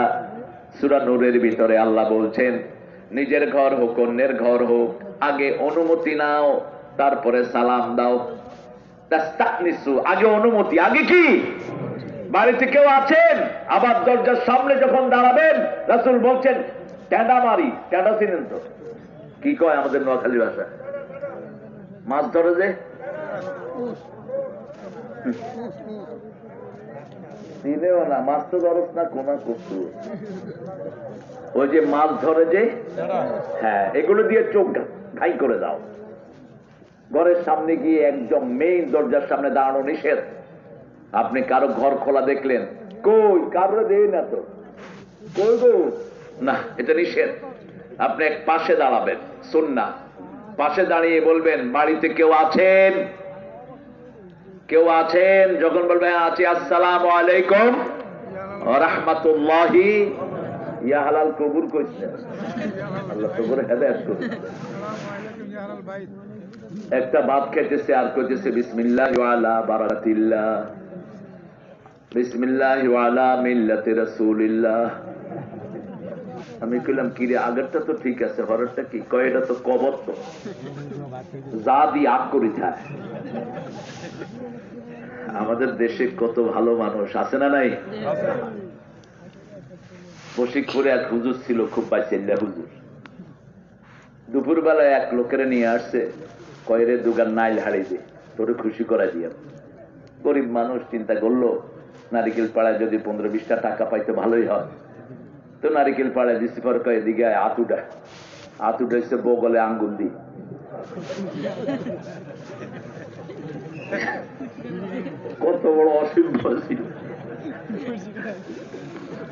সূরা নূরের ভিতরে আল্লাহ বলছেন, নিজের ঘর হোক, অন্যের ঘর হোক, আগে অনুমতি নাও, তারপরে সালাম দাও। তাস্তানিসু, আগে অনুমতি, আগে কি? বাড়িতে কেউ আছেন? আবার দরজার সামনে যখন দাঁড়াবেন, রাসূল বলছেন টেডা মারি। টেডা চিনেন তো? কি কয় আমাদের নোয়াখালী ভাষায়? মাছ ধরে যে চিনেও না, মাছ তো ধরস না, কোনা করছু। ওই যে মাছ ধরে যে, হ্যাঁ, এগুলো দিয়ে চোখ ঘাই করে দাও। ঘরের সামনে গিয়ে একদম মেইন দরজার সামনে দাঁড়ানো নিষেধ। আপনি কারো ঘর খোলা দেখলেন, কই কারো দেই না তো, কই গো, না, এটা নিষেধ। আপনি এক পাশে দাঁড়াবেন, সুন্নাহ। পাশে দাঁড়িয়ে বলবেন, বাড়িতে কেউ আছেন? কেউ আছেন? যখন বলবেন আছি, আসসালামু আলাইকুম ওয়া রাহমাতুল্লাহি। ইয়া হালাল কবুল কইছেন, আল্লাহ কবুল হেদায়েত করুন। একটা ভাত খেতেছে আর কইতেছে বিসমিল্লাহি ওয়া আলা বারাকাতিল্লাহ, বিসমিল্লাহি ওয়া আলা মিল্লাতি রাসূলিল্লাহ। আমি কইলাম, কি রে, আগেরটা তো ঠিক আছে, হরেরটা কি? কয় এটা তো কবর, তো যা দি আগ করি থাকে। আমাদের দেশে কত ভালো মানুষ আছে না নাই? বশিকপুরে এক হুজুর ছিল, খুব বাইসেল্লা হুজুর। দুপুর বেলায় এক লোকের নিয়ে আসছে, কয়রে দুগান নাইল হাড়ি দে, তোরে খুশি করা দিয়া। গরিব মানুষ চিন্তা করলো, নারিকেল পাড়ায় যদি 15-20টা টাকা পাইতে ভালোই হয়। তো নারিকেল পাড়ায় দিচ্ছি, পর কয় দিকে আতুটা, আতুটা হচ্ছে বগলে আঙ্গুল দি। কত বড় অসুবিধা ছিল।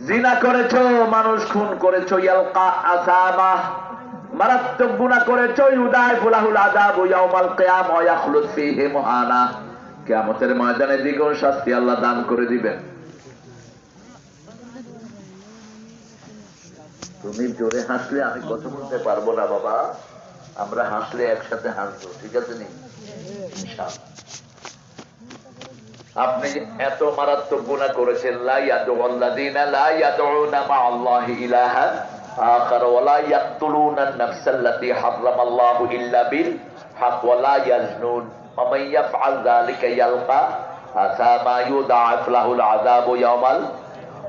জিনা করেছো, মানুষ খুন করেছো, ইয়ালকা আসামা, মারাত্মক গুনাহ করেছো, ইউদাইফু লাহুল আযাবু ইয়াউমাল কিয়ামা ওয়া ইয়াখলুদ ফীহি মুহানা, কিয়ামতের ময়দানে দ্বিগুণ শাস্তি আল্লাহ দান করে দিবেন। তুমি জোরে হাসলে আমি কথা বলতে পারবো না বাবা, আমরা হাসলে একসাথে হাসবো, ঠিক আছে নি? ইনশাআল্লাহ। আপনি এত মারাত্মক গুনাহ করেছেন, লা ইয়াদউল্লাযিনা লা ইয়াদউনা মা'আল্লাহি ইলাহান আখার ওয়া লা ইয়াকতুলুনা আন-নাফসাল্লাতী হারামাল্লাহু ইল্লা বিল হক ওয়া লা ইয়াজনুন ওয়া মান ইয়াফআল যালিকা ইয়ালকা আসামা ইউদাআফ লাহুল আযাবু ইয়াওমাল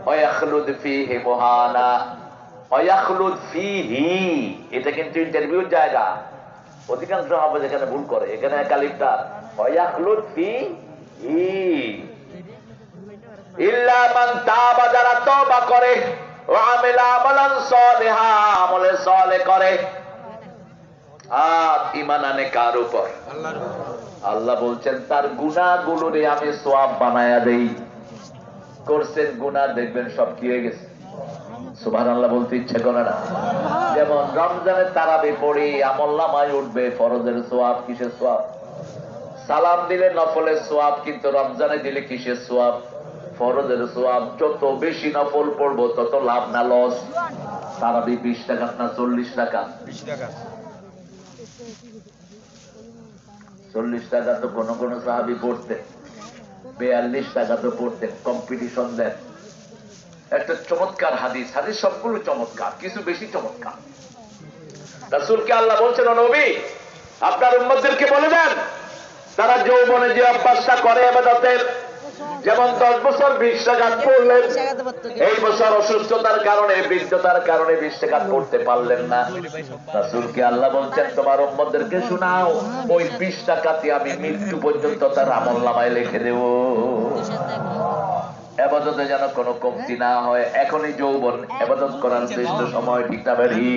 ওয়া ইয়াখলুদ ফীহি মুহানা। ওয়া ইয়াখলুদ ফীহি, এটা কিন্তু ইন্টারভিউর জায়গা। অধিকাংশ হবে যেখানে ভুল করে, এখানে কালিফটা ওয়া ইয়াখলুদ ফীহি, ইল্লা মান তাবা, যারা তওবা করে, ওয়া আমিলা আমালান সালিহা, আমলে সালেহ করে, আর ঈমান আনে কার উপর? আল্লাহর উপর। আল্লাহ বলছেন তার গুনাহগুলোরে আমি সওয়াব বানায়া দেই। করছেন গুনাহ, দেখবেন সব কি হয়ে গেছে। সুবহানাল্লাহ বলতে ইচ্ছে করে না? যেমন রমজানের তারাবি পড়ি, আমলনামায় উঠবে ফরজের সওয়াব, কিসের সওয়াব? সালাম দিলে নফলের সওয়াব, কিন্তু রমজানে দিলে কিসের সওয়াব? ফরজের সওয়াব। যত বেশি নফল পড়বো তত লাভ না লস? তারাবি 20 টাকা না 40 টাকা? 20 টাকা। 40 টাকা তো কোন কোন সাহাবী পড়তেন, 42 টাকা তো পড়তেন, কম্পিটিশন দেন। একটা চমৎকার হাদিস, হাদিস সবগুলো চমৎকার, কিছু বেশি চমৎকার। রাসূলকে আল্লাহ বলছেন, ও নবী, আপনার উম্মতদেরকে বলে দেন তারা যৌবনে যে অভ্যাসটা করে ইবাদতের, যেমন 10 বছর 20 রাকাত পড়লেন, এই বছর অসুস্থতার কারণে, বৃদ্ধতার কারণে 20 রাকাত পড়তে পারলেন না। রাসূলকে আল্লাহ বলছেন তোমার উম্মতদেরকে শোনাও, ওই 20 রাকাতই আমি মৃত্যু পর্যন্ত তার আমলনামায় লিখে দেব। ইবাদতে যেন কোনো কমতি না হয়। এখনই যৌবন, ইবাদত করার শ্রেষ্ঠ সময়, ঠিক না ভাই?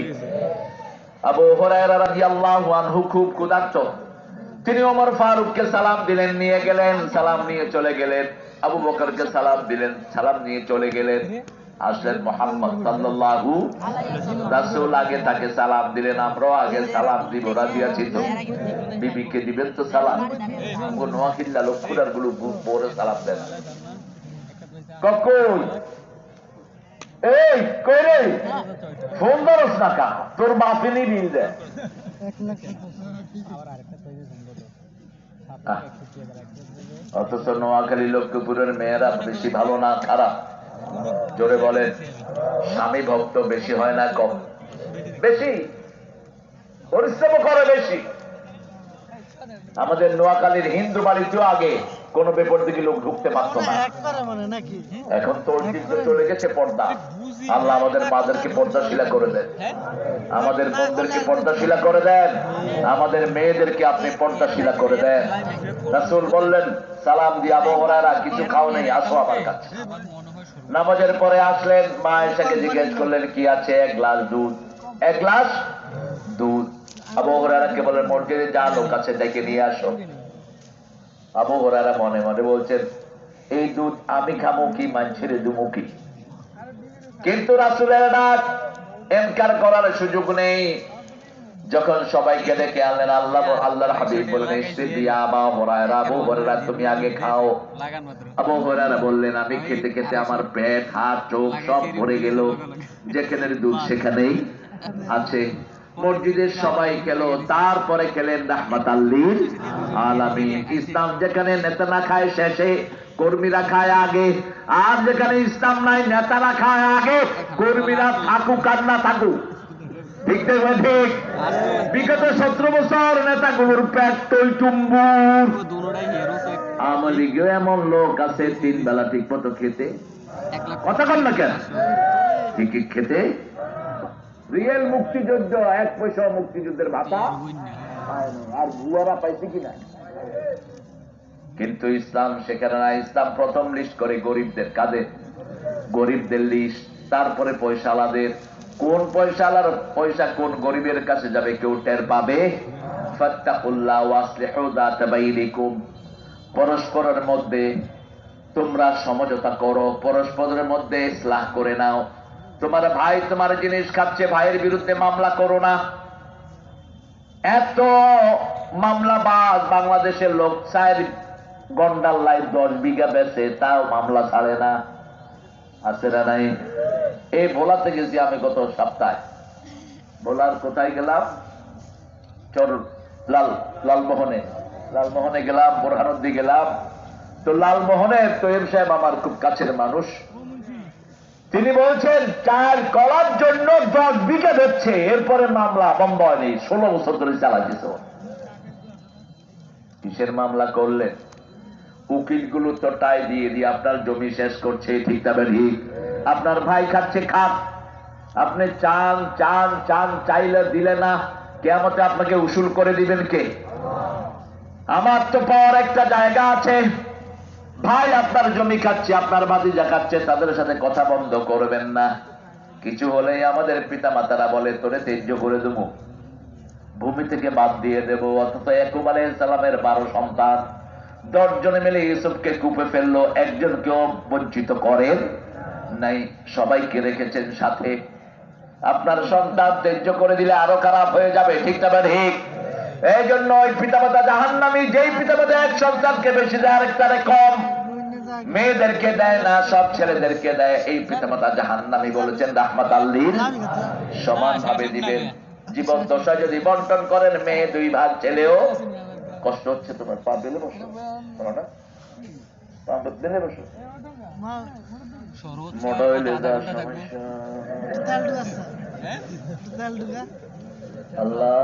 আবু হুরায়রা রাদিয়াল্লাহু আনহু খুব ক্ষুধার্ত, তিনি ওমর ফারুককে সালাম দিলেন, নিয়ে গেলেন, সালাম নিয়ে চলে গেলেন। আবু বকরকে সালাম দিলেন, সালাম নিয়ে চলে গেলেন। আসলেন মুহাম্মদ সাল্লাল্লাহু আলাইহি ওয়াসাল্লাম, রাসূল আগে তাকে সালাম দিলেন, আমরাও আগে সালাম দিব, রাজি আছি তো? বিবিকে দিবেন তো সালাম? ও নোয়াখিল্লা লক্ষুরার গুলো বড় সালাম দেন। কখন এই কই রে ফোন ধরস না কা, তোর বাপেনি বিল দে। অথচ নোয়াখালী লক্ষ্মীপুরের মেয়েরা বেশি ভালো না খারাপ? জোরে বলেন। স্বামী ভক্ত বেশি হয় না কম? বেশি, পরিশ্রম করে বেশি। আমাদের নোয়াখালীর হিন্দু বাড়িতেও আগে কোন বেপর দিকে লোক ঢুকতে পারত না, এখন তো চলে গেছে পর্দা। আল্লাহ আমাদের মাদেরকে পর্দাশীলা করে দেন, আমাদের বোনদেরকে পর্দাশীলা করে দেন, আমাদের মেয়েদেরকে আপনি পর্দাশীলা করে দেন। রাসূল বললেন সালাম দিয়ে, আবু হুরায়রা কিছু খাও নেই, আসো আমার কাছে। নামাজের পরে আসলেন, মা আয়েশাকে জিজ্ঞেস করলেন কি আছে? 1 গ্লাস দুধ। 1 গ্লাস দুধ। আবু হুরায়রাকে বলেন মসজিদে যা, লোক আছে ডেকে নিয়ে আসো। আবু হুরায়রা মনে মনে বলছেন এই দুধ আমি খামো কি মানুষের দুমু কি? কিন্তু রাসূলের ডাক ইনকার করার সুযোগ নেই। যখন সবাইকে ডেকে আনলেন, আল্লাহর হাবিব বললেন ইসতিদি আবু হুরায়রা, আবু হুরায়রা তুমি আগে খাও। আবু হুরায়রা বললেন আমি খেতে খেতে আমার পেট, হাত, চোখ সব ভরে গেল, যেখানে দুধ সেখানেই আছে। মসজিদের সবাই খেলো, তারপরে খেলেন রাহমাতাল লিল আলামিন। ইসলাম যেখানে নেতা না খায় শেষে, কর্মীরা খায় আগে। আর যেখানে ইসলাম নাই, নেতারা খায় আগে, কর্মীরা থাকুক আর না থাকুক। ঠিক দেখবে ঠিক? বিগত 17 বছর নেতাগুলোর পেট টইটুম্বুর। আওয়ামী লীগেও এমন লোক আছে 3 বেলা ঠিক মতো খেতে, কথা কন না কেন? ঠিক খেতে। রিয়েল মুক্তিযুদ্ধ 1 পয়সা মুক্তিযুদ্ধের ভাতা আর বুয়ারা পাইছে কিনা? কিন্তু ইসলাম সেখানে না। ইসলাম প্রথম লিস্ট করে গরিবদের। কাদের? গরিবদের লিস্ট, তারপরে পয়সাওয়ালাদের। কোন পয়সাওয়ালার পয়সা কোন গরিবের কাছে যাবে কেউ টের পাবে? ফাত্তাকুল্লাহ ওয়াসলিহু যাতা বাইনিকুম, পরস্পরের মধ্যে তোমরা সমঝোতা করো, পরস্পরের মধ্যে ইসলাহ করে নাও। তোমার ভাই তোমার জিনিস খাচ্ছে, ভাইয়ের বিরুদ্ধে মামলা করো না। এত মামলাবাজ বাংলাদেশের লোক, 4 গন্ডার লাই 10 বিঘা বেচে, তাও মামলা ছাড়ে না। আছে না নাই? এই ভোলাতে গেছি আমি গত সপ্তাহে। ভোলার কোথায় গেলাম? লালমোহনে গেলাম, বোরহানুদ্দি গেলাম। তো লালমোহনে তৈয়ব সাহেব আমার খুব কাছের মানুষ। তিনি বলছেন 4 কলার জন্য 10 বিঘা বেচছে, এরপরে মামলা বন্ধ হয়নি, 16 বছর ধরে চালাইছে। কিসের মামলা করলেন? উকিলগুলো তো টাই দিয়ে দিয়ে আপনার জমি শেষ করছে, ঠিক তবে ঠিক। আপনার ভাই খাচ্ছে, খান। আপনি চান চান চান, চাইলে দিলে না, কিয়ামতে আপনাকে উসুল করে দিবেন কে? আমার তো পাওয়ার একটা জায়গা আছে। ভাই আপনার জমি খাচ্ছে, আপনার ভাতিজা খাচ্ছে, তাদের সাথে কথা বন্ধ করবেন না। কিছু হলেই আমাদের পিতা মাতারা বলে তোরে তেজ্য করে দেবো, ভূমি থেকে বাদ দিয়ে দেবো। অথচ ইয়াকুব আলাইহিস সালামের 12 সন্তান, 10 জনে মিলে ইউসুফকে কূপে ফেললো, একজনকেও বঞ্চিত করেন নাই, সবাইকে রেখেছেন সাথে। আপনার সন্তান তেজ্য করে দিলে আরো খারাপ হয়ে যাবে, ঠিক না ঠিক? এই জন্য ওই পিতামাতা জাহান্নামী। যেই পিতামাতা এক সন্তানকে বেশি দেয়, আরেকটারে কম, মেয়েদেরকে দেয় না, সব ছেলেদেরকে দেয়, এই পিতামাতা জাহান্নামী বলেছেন রাহমাতাল লিল সমান ভাবে দিবেন। জীবন দশা যদি বন্টন করেন, মেয়ে 2 ভাগ, ছেলেও। কষ্ট হচ্ছে তোমার? পা বেলে বসো না, পা বেলে বসো। মোটা হইলে যা সমস্যা। আল্লাহ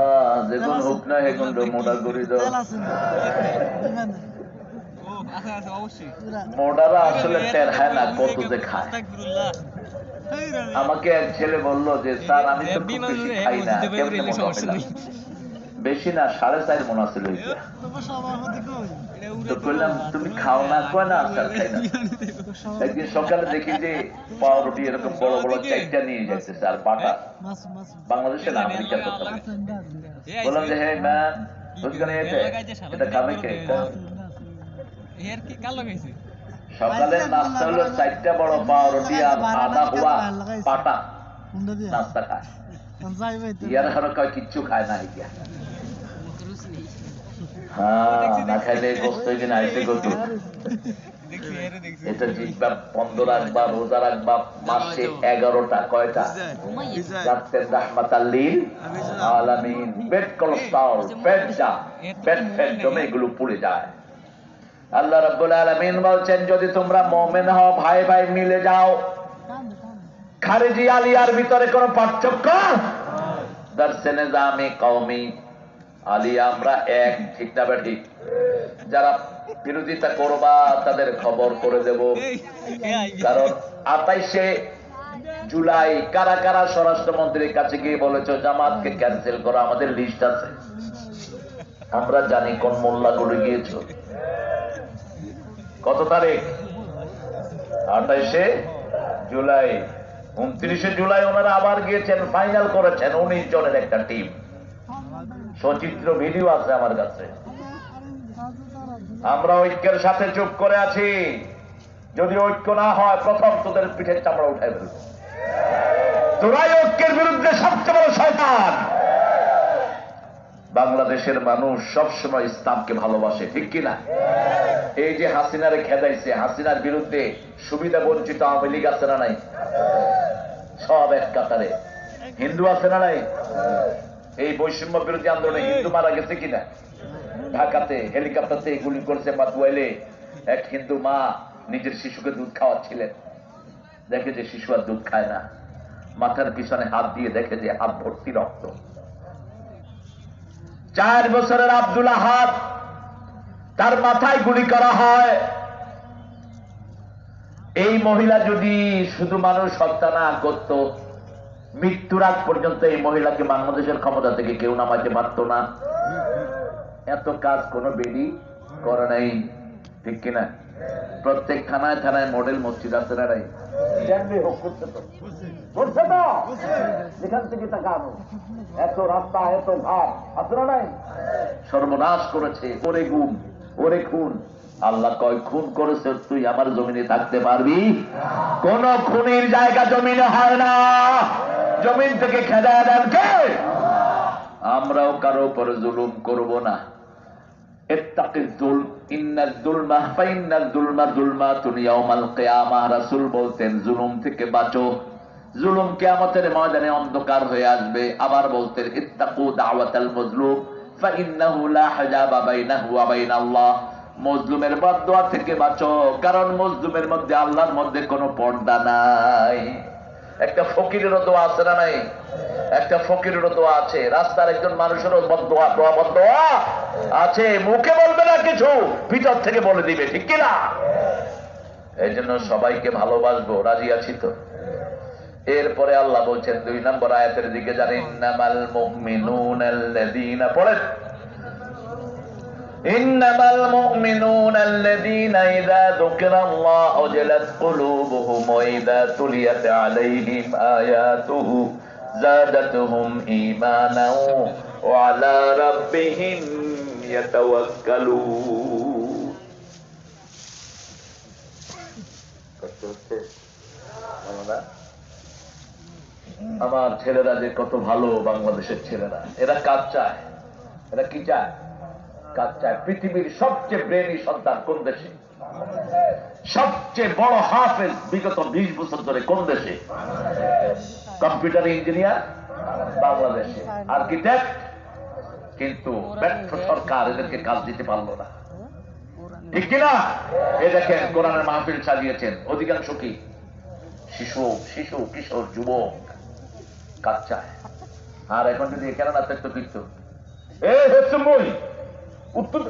দেখুন হোক না, এখন মোটা করি দাও। মোটারা আসলে টের হয় না কত যে খায়। আমাকে এক ছেলে বললো যে স্যার আমি তো খুব বেশি খাই না, কেমনে মোটা হইলাম? বেশি না, 4.5 মণ ছিল। তো বললাম তুমি খাও না? কয় না স্যার খাই না। একদিন সকালে দেখি যে পাউরুটি এরকম বড় বড় 4টা নিয়ে যাচ্ছে স্যার, বাটা। বাংলাদেশে না, আমেরিকার কথা। বললাম যে হ্যাঁ ম্যাম, ওইখানে এটা খাবে কে? সকালে নাস্তা হলো 4টা বড় পাউরুটি আর আদা হওয়া পাটা নাস্তা খায়। ইয়ার হারো কয় কিচ্ছু খায় না। হ্যাঁ, না খাইলে গোস্ত কিনা আইতে কত। এটা জিতবা 15 রাখবা, রোজা রাখবা, মাসে 11টা। কয়টা? রাখতেন রাহমাতাল লিল আলামিন। পেট কোলেস্টেরল, পেট যা, পেট জমে এগুলো পুড়ে যায়। আল্লাহ রাব্বুল আলামিন বলছেন যদি তোমরা মুমিন হও, ভাই ভাই মিলে যাও। খারিজি আলিয়ার ভিতরে কোনো পার্থক্য? দারসে নিজামে কওমি আলিয়া আমরা এক, ঠিক না ঠিক? যারা বিরোধিতা করবা তাদের খবর করে দেব। কারণ 28শে জুলাই কারা কারা স্বরাষ্ট্রমন্ত্রীর কাছে গিয়ে বলেছ জামাতকে ক্যান্সেল করা, আমাদের লিস্ট আছে, আমরা জানি কোন মোল্লাগুলো গিয়েছ। কত তারিখ? 28শে জুলাই। 29শে জুলাই ওনারা আবার গিয়েছেন, ফাইনাল করেছেন 19 জনের একটা টিম। সচিত্র ভিডিও আছে আমার কাছে। আমরা ঐক্যের সাথে চুপ করে আছি। যদি ঐক্য না হয়, প্রথম তোদের পিঠের চামড়া উঠাই ফেলব। তোরাই ঐক্যের বিরুদ্ধে সবচেয়ে বড় শয়তান। বাংলাদেশের মানুষ সবসময় ইসলামকে ভালোবাসে, ঠিক কিনা? এই যে হাসিনারে খেদাইছে, হাসিনার বিরুদ্ধে সুবিধা বঞ্চিত আওয়ামী লীগ আছে না নাই? সব এক কাতারে। হিন্দু আছে না নাই? এই বৈষম্য বিরোধী আন্দোলনে হিন্দু মারা গেছে কিনা? ঢাকাতে হেলিকপ্টারতে গুলি করেছে মাতুয়াইলে এক হিন্দু মা নিজের শিশুকে দুধ খাওয়াচ্ছিলেন। দেখে যে শিশু আর দুধ খায় না, মাথার পিছনে হাত দিয়ে দেখে যে হাত ভর্তি রক্ত। 4 বছরের আব্দুল আহাদ, তার মাথায় গুলি করা হয়। এই মহিলা যদি শুধু মানুষ হত্যা না করত, মৃত্যুর আগ পর্যন্ত এই মহিলাকে বাংলাদেশের ক্ষমতা থেকে কেউ নামাইতে পারত না। এত কাজ কোন বেডি করে নাই, ঠিক কিনা? প্রত্যেক থানায় থানায় মডেল মসজিদ আছে না নাই? যেখান থেকে টাকা আনো, এত রাস্তা এত ঘাট আছে না নাই? সর্বনাশ করেছে। ওরে গুম, ওরে খুন, আল্লাহ কয় খুন করেছে তুই আমার জমিনে থাকতে পারবি? কোন খুনির জায়গা জমিনে হয় না, জমিন থেকে খেদায় দেন কে? আমরাও কারো উপরে জুলুম করব না। রাসূল বলতেন জুলুম থেকে বাঁচো, জুলুম কিয়ামতের ময়দানে অন্ধকার হয়ে আসবে। আবার বলতেন ইত্তাকু দাওয়াতাল মাজলুম ফাইন্নাহু লা হিজাবা বাইনাহু ওয়া বাইনাল্লাহ, মজলুমের বদদোয়া থেকে বাঁচো, কারণ মজলুমের মধ্যে আল্লাহর মধ্যে কোনো পর্দা নাই। একটা ফকিরেরও দোয়া আছে না নাই? একটা ফকিরেরও দোয়া আছে, রাস্তার একজন মানুষেরও বদদোয়া আছে, মুখে বলবে না কিছু, ভিতর থেকে বলে দিবে, ঠিক কিনা? এই জন্য সবাইকে ভালোবাসবো, রাজি আছি তো? এরপরে আল্লাহ বলছেন 2 নম্বর আয়াতের দিকে যান, ইন্নামাল মুমিনুনাল্লাযীনা, পড়েন, ইন্নামাল মুমিনুনাল্লাযীনা ইযা যুকিরাল্লাহু ওয়াজিলাত কুলুবুহুম ওয়া ইযা তুলিয়াত আলাইহিম আয়াতুহু যাদাতুহুম ঈমানাও ওয়া আলা রাব্বিহিম ইয়াতাওয়াক্কালুন। কষ্ট হচ্ছে আমার ছেলেরা যে কত ভালো, বাংলাদেশের ছেলেরা, এরা কাজ চায়। এরা কি চায়? কাজ চায়। পৃথিবীর সবচেয়ে ব্রেনি সন্তান কোন দেশে? সবচেয়ে বড় হাফেজ বিগত 20 বছর ধরে কোন দেশে? কম্পিউটার ইঞ্জিনিয়ার বাংলাদেশে, আর্কিটেক্ট। কিন্তু ব্যর্থ সরকার এদেরকে কাজ দিতে পারলো না, ঠিক কিনা? এই দেখেন কোরআনের মাহফিল সাজিয়েছেন, অধিকাংশ কি শিশু, কিশোর, যুবক কাজ চায়। আর এখন যদি এখানে না থাকতো কিন্তু উত্তর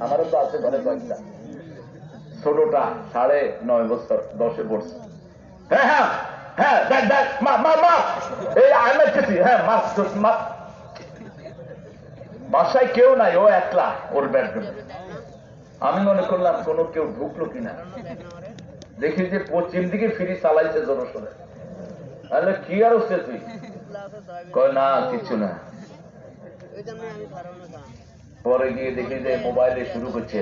আমারও তো আছে ঘরে কয়েকটা, ছোটটা 9.5 বছর, 10-এ পড়ছে। হ্যাঁ হ্যাঁ হ্যাঁ, দেখ মা মা মা, এই আমি দেখতেছি, হ্যাঁ মা, বাসায় কেউ নাই, ও একলা ওর বেডরুমে। আমি মনে করলাম কোন কেউ ঢুকলো কিনা, দেখি যে পশ্চিম দিকে ফিরি চালাইছে জোর সরে। তাহলে কি আর হচ্ছে তুই? কয় না কিছু না। পরে গিয়ে দেখি যে মোবাইলে শুরু করছে।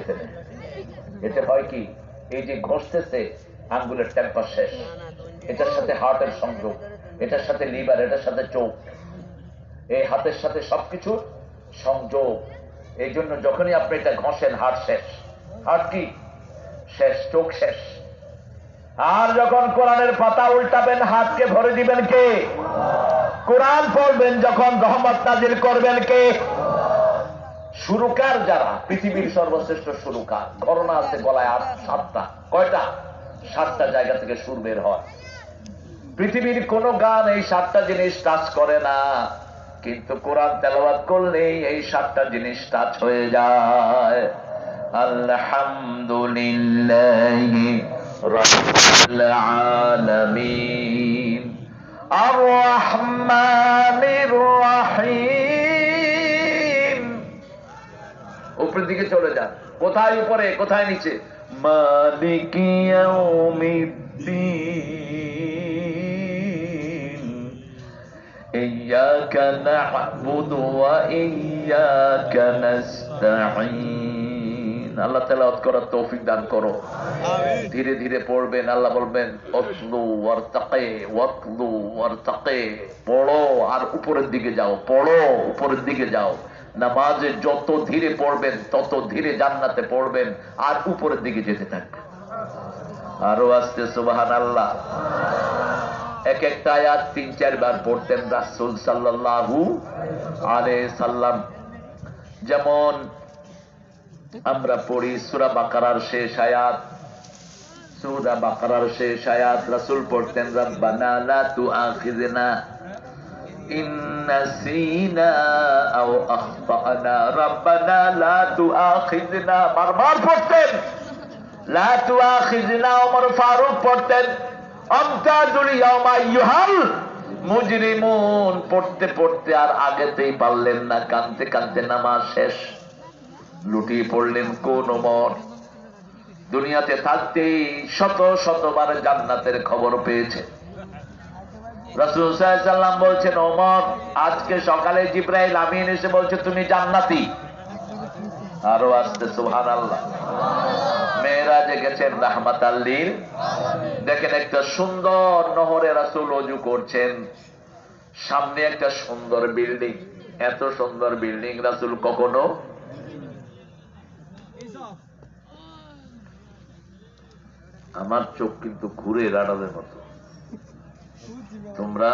এতে হয় কি, এই যে ঘষতেছে আঙ্গুলের টেম্পার শেষ, এটার সাথে হার্টের সংযোগ, এটার সাথে লিভার, এটার সাথে চোখ, এই হাতের সাথে সবকিছু সংযোগ। এই জন্য যখনই আপনি এটা ঘষেন হার্ট শেষ। হার্ট কি শেষ? চোখ শেষ। আর যখন কোরআনের পাতা উল্টাবেন, হাতকে ভরে দিবেন কে? কোরআন পড়বেন যখন, রহমত নাজিল করবেন কে? সুরকার যারা, পৃথিবীর সর্বশ্রেষ্ঠ সুরকার, ঘটনা আছে গলায় 7টা। কয়টা? 7টা জায়গা থেকে সুর বের হয়। পৃথিবীর কোন গান এই 7টা জিনিস টাচ করে না, কিন্তু কোরআন তেলাওয়াত করলেই এই 7টা জিনিস টাচ হয়ে যায়। আলহামদুলিল্লাহি রাব্বিল আলামিন আর রহমানির রহিম। উপরের দিকে চলে যান, কোথায় উপরে কোথায় নিচে? মালিকি ইয়াউমিদ্দিন ইয়্যাকা না'বুদু ওয়া ইয়্যাকা নাস্তাঈন। আল্লাহ তেলাওয়াত করার তৌফিক দান করো। ধীরে ধীরে পড়বেন। আল্লাহ বলবেন ওয়াতলু ওয়ারতাকি, ওয়াতলু ওয়ারতাকি, পড়ো আর উপরের দিকে যাও, পড়ো উপরের দিকে যাও। নামাজে যত ধীরে পড়বেন তত ধীরে জান্নাতে পড়বেন, আর উপরের দিকে যেতে থাকবেন। আরো আস্তে সুবহানাল্লাহ। এক একটা আয়াত 3-4 বার পড়তেন রাসূল সাল্লাল্লাহু আলাইহি সাল্লাম। যেমন আমরা পড়ি সূরা বাকারার শেষ আয়াত, সূরা বাকারার শেষ আয়াত রাসূল পড়তেন রব্বানা লা তুআখিযনা ইন নাসিনা আও আখতানা, রব্বানা লা তুআখিযনা বারবার পড়তেন। লা তুআখিযনা ওমর ফারুক পড়তেন আমতাজুল ইয়াউমা আইয়ুহাল মুজরিমুন। পড়তে পড়তে আর আগেতেই পারলেন না, কাঁদতে কাঁদতে নামাজ শেষ। লুটিয়ে পড়লেন কোন ওমর। দুনিয়াতে থাকতেই শত শতবার জান্নাতের খবর পেয়েছে, রাসূল সাল্লাল্লাহু আলাইহি ওয়াসাল্লাম বলছেন, ওমর, আজকে সকালে জিবরাইল আমিন এসে বলছে তুমি জান্নাতি। আরো আসতে সুবহানাল্লাহ। মেরাজে গেছেন রাহমাতাল লিল। দেখেন একটা সুন্দর নহরে রাসূল ওযু করছেন, সামনে একটা সুন্দর বিল্ডিং। এত সুন্দর বিল্ডিং রাসূল কখনো, আমার চোখ কিন্তু ঘুরে রাডারের মতো। তোমরা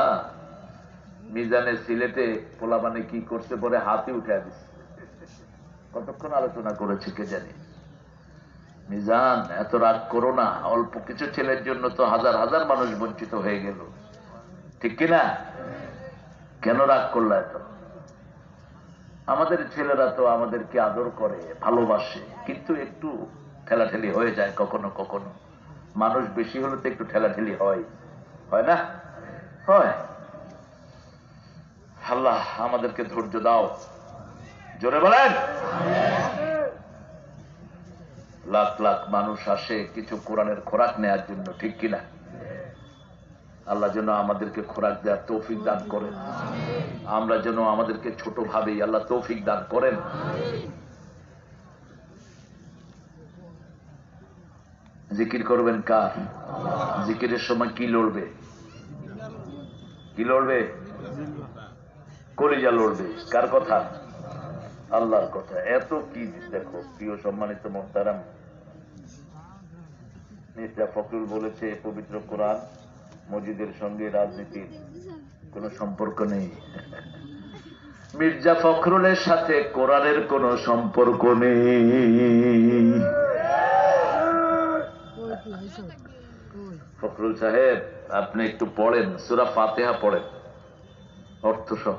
মিজানে সিলেটে পোলাপানে কি করতে পরে হাতে উঠে দিচ্ছে, কতক্ষণ আলোচনা করেছে কে জানে। মিজান, এত রাগ করো না, অল্প কিছু ছেলের জন্য তো হাজার হাজার মানুষ বঞ্চিত হয়ে গেল, ঠিক কিনা? কেন রাগ করলা এত? আমাদের ছেলেরা তো আমাদেরকে আদর করে, ভালোবাসে, কিন্তু একটু ঠেলাঠেলি হয়ে যায় কখনো কখনো। মানুষ বেশি হলে তো একটু ঠেলাঠেলি হয়, হয় না? হয়। আল্লাহ আমাদেরকে ধৈর্য দাও, জোরে বলেন। লাখ লাখ মানুষ আসে কিছু কোরআনের খোরাক নেয়ার জন্য, ঠিক কিনা? আল্লাহ যেন আমাদেরকে খোরাক দেওয়ার তৌফিক দান করেন, আমরা যেন আমাদেরকে ছোট ভাবেই আল্লাহ তৌফিক দান করেন। জিকির করবেন কার? জিকিরের সময় কি লড়বে? কি লড়বে? কলিজা লড়বে। কার কথা? আল্লাহর কথা। এত কি দেখো প্রিয় সম্মানিত মোহতারাম, মির্জা ফখরুল বলেছে পবিত্র কোরআন মসজিদের সঙ্গে রাজনীতির কোন সম্পর্ক নেই। মির্জা ফখরুলের সাথে কোরআনের কোন সম্পর্ক নেই। ফখরুল সাহেব, আপনি একটু পড়েন, সূরা ফাতিহা পড়েন অর্থ সহ।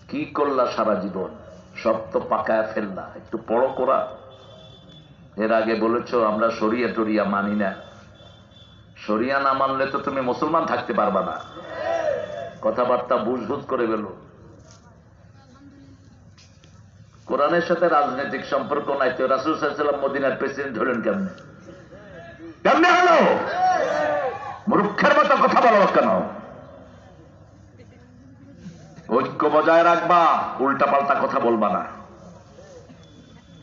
কি করলা সারা জীবন? সব তো পাকায় ফেললা, একটু পড়ো কোরআন। এর আগে বলেছ আমরা শরিয়া টরিয়া মানি না। শরিয়া না মানলে তো তুমি মুসলমান থাকতে পারবা না। কথাবার্তা বুঝবুঝ করে গেল। কোরআনের সাথে রাজনৈতিক সম্পর্ক নাই তো রাসূল সাল্লাল্লাহু আলাইহি ওয়াসাল্লাম মদিনার প্রেসিডেন্ট হলেন কেমনে? কেমনে হলো? মূর্খের মতো কথা বলো কেন? ঐক্য বজায় রাখবা, উল্টা পাল্টা কথা বলবা না।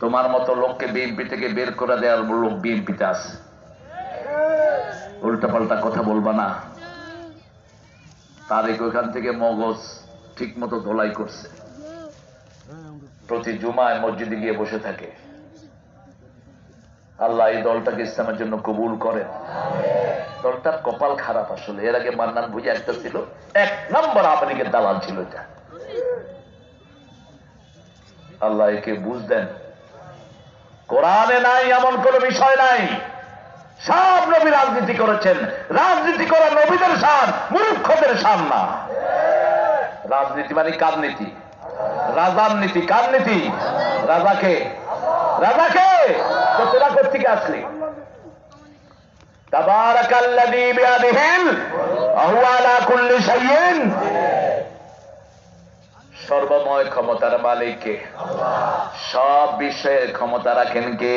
তোমার মতো লোককে বিএনপি থেকে বের করে দেওয়ার লোক বিএনপিতে আছে, উল্টা পাল্টা কথা বলবা না। তারেক ওইখান থেকে মগজ ঠিক মতো ধোলাই করছে, প্রতি জুমায় মসজিদে গিয়ে বসে থাকে। আল্লাহ এই দলটাকে ইসলামের জন্য কবুল করেন। দলটার কপাল খারাপ আসলে। এর আগে মান্নান ভুঁইয়া একটা ছিল, এক নম্বর আমেরিকার দালাল ছিল এটা। আল্লাহ একে বুঝ দেন। কোরআনে নাই এমন কোন বিষয় নাই। সব নবী রাজনীতি করেছেন, রাজনীতি করা নবীদের শান, মূর্খদের শান না। রাজনীতি মানে কার নীতি? রাজার নীতি। কার নীতি? রাজাকে। রাজাকে তো তোরা কোত্থেকে আসলি? তাবারাকাল্লাযী বিয়াদিহিল ওয়া আলা কুল্লি শাইইন, সর্বময় ক্ষমতার মালিক কে? সব বিষয়ে ক্ষমতা রাখেন কে?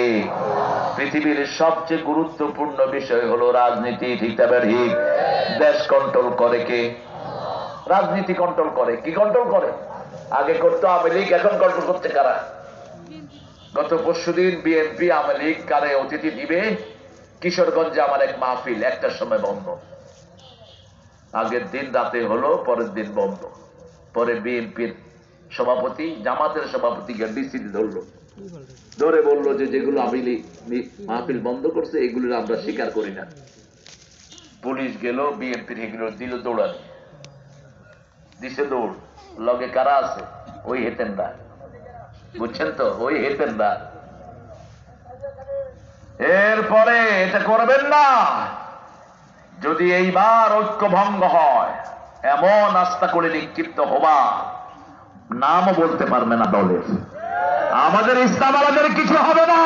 পৃথিবীর সবচেয়ে গুরুত্বপূর্ণ বিষয় হলো রাজনীতি, ঠিক না ঠিক? দেশ কন্ট্রোল করে কে? রাজনীতি কন্ট্রোল করে। কি কন্ট্রোল করে? আগে করতো আওয়ামী লীগ, এখন কন্ট্রোল করতে কারা? গত পরশুদিন বিএনপি আওয়ামী লীগ কারে অতিথি দিবে কিশোরগঞ্জে আমার এক মাহফিল, একটার সময় বন্ধ। আগের দিন রাতে হলো, পরের দিন বন্ধ। পরে বিএনপির সভাপতি জামাতের সভাপতিকে ডিসিতে ধরলো, ধরে বললো যে যেগুলো আওয়ামী লীগ মাহফিল বন্ধ করছে এগুলো আমরা স্বীকার করি না। পুলিশ গেল, বিএনপির এগুলো দিল দৌড়ানি, দিছে দৌড়। লগে কারা আছে? ওই হেতেনরা, বুঝছেন তো, ওই হেতেনরা। এরপরে এটা করবেন না। যদি এইবার ঐক্য ভঙ্গ হয়, এমন আস্থা করে নিক্ষিপ্ত হবা, নামও বলতে পারবে না দলের। আমাদের ইসলাম আমাদের কিছু হবে না,